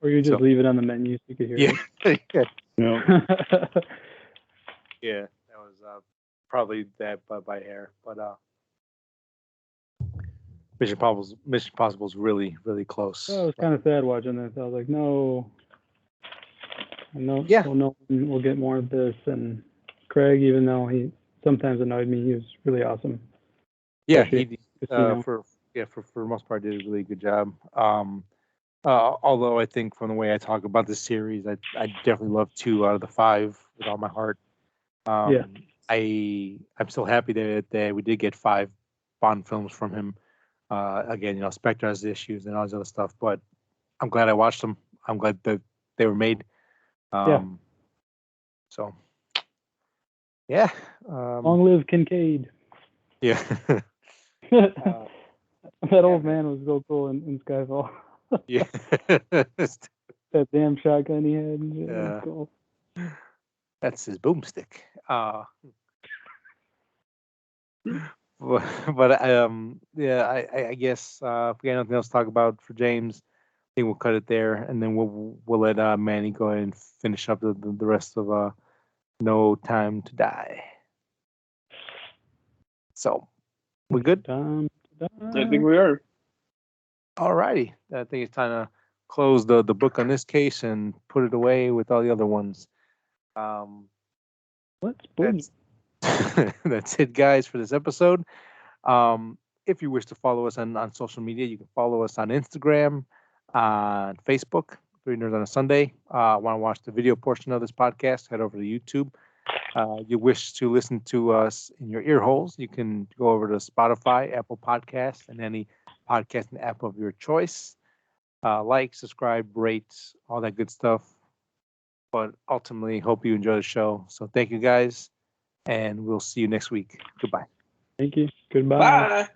Or you just leave it on the menu so you could hear it. Yeah. Yeah, that was probably that by hair, but Mission Impossible is really close. I was kind of sad watching this. I was like, no. Yeah. Well, no one will get more of this. And Craig, even though he sometimes annoyed me, he was really awesome. Yeah, he for the most part did a really good job. Although I think from the way I talk about this series, I definitely love 2 out of the 5 with all my heart. I'm so happy that we did get 5 Bond films from him. Again, Spectre has issues and all this other stuff, but I'm glad I watched them. I'm glad that they were made. So, yeah. Long live Kincaid. Yeah. That old man was so cool in Skyfall. Yeah. That damn shotgun he had. Yeah. Cool. That's his boomstick. But yeah, I guess if we got nothing else to talk about for James, I think we'll cut it there, and then we'll let Manny go ahead and finish up the rest of No Time to Die. So we good? I think we are. Alrighty, I think it's time to close the book on this case and put it away with all the other ones. That's it, guys, for this episode. If you wish to follow us on social media, you can follow us on Instagram, on Facebook, 3 Nerds on a Sunday. Want to watch the video portion of this podcast, head over to YouTube. You wish to listen to us in your ear holes, you can go over to Spotify, Apple Podcasts, and any podcasting app of your choice. Like, subscribe, rate, all that good stuff. But ultimately, hope you enjoy the show. So thank you, guys, and we'll see you next week. Goodbye. Thank you. Goodbye. Bye.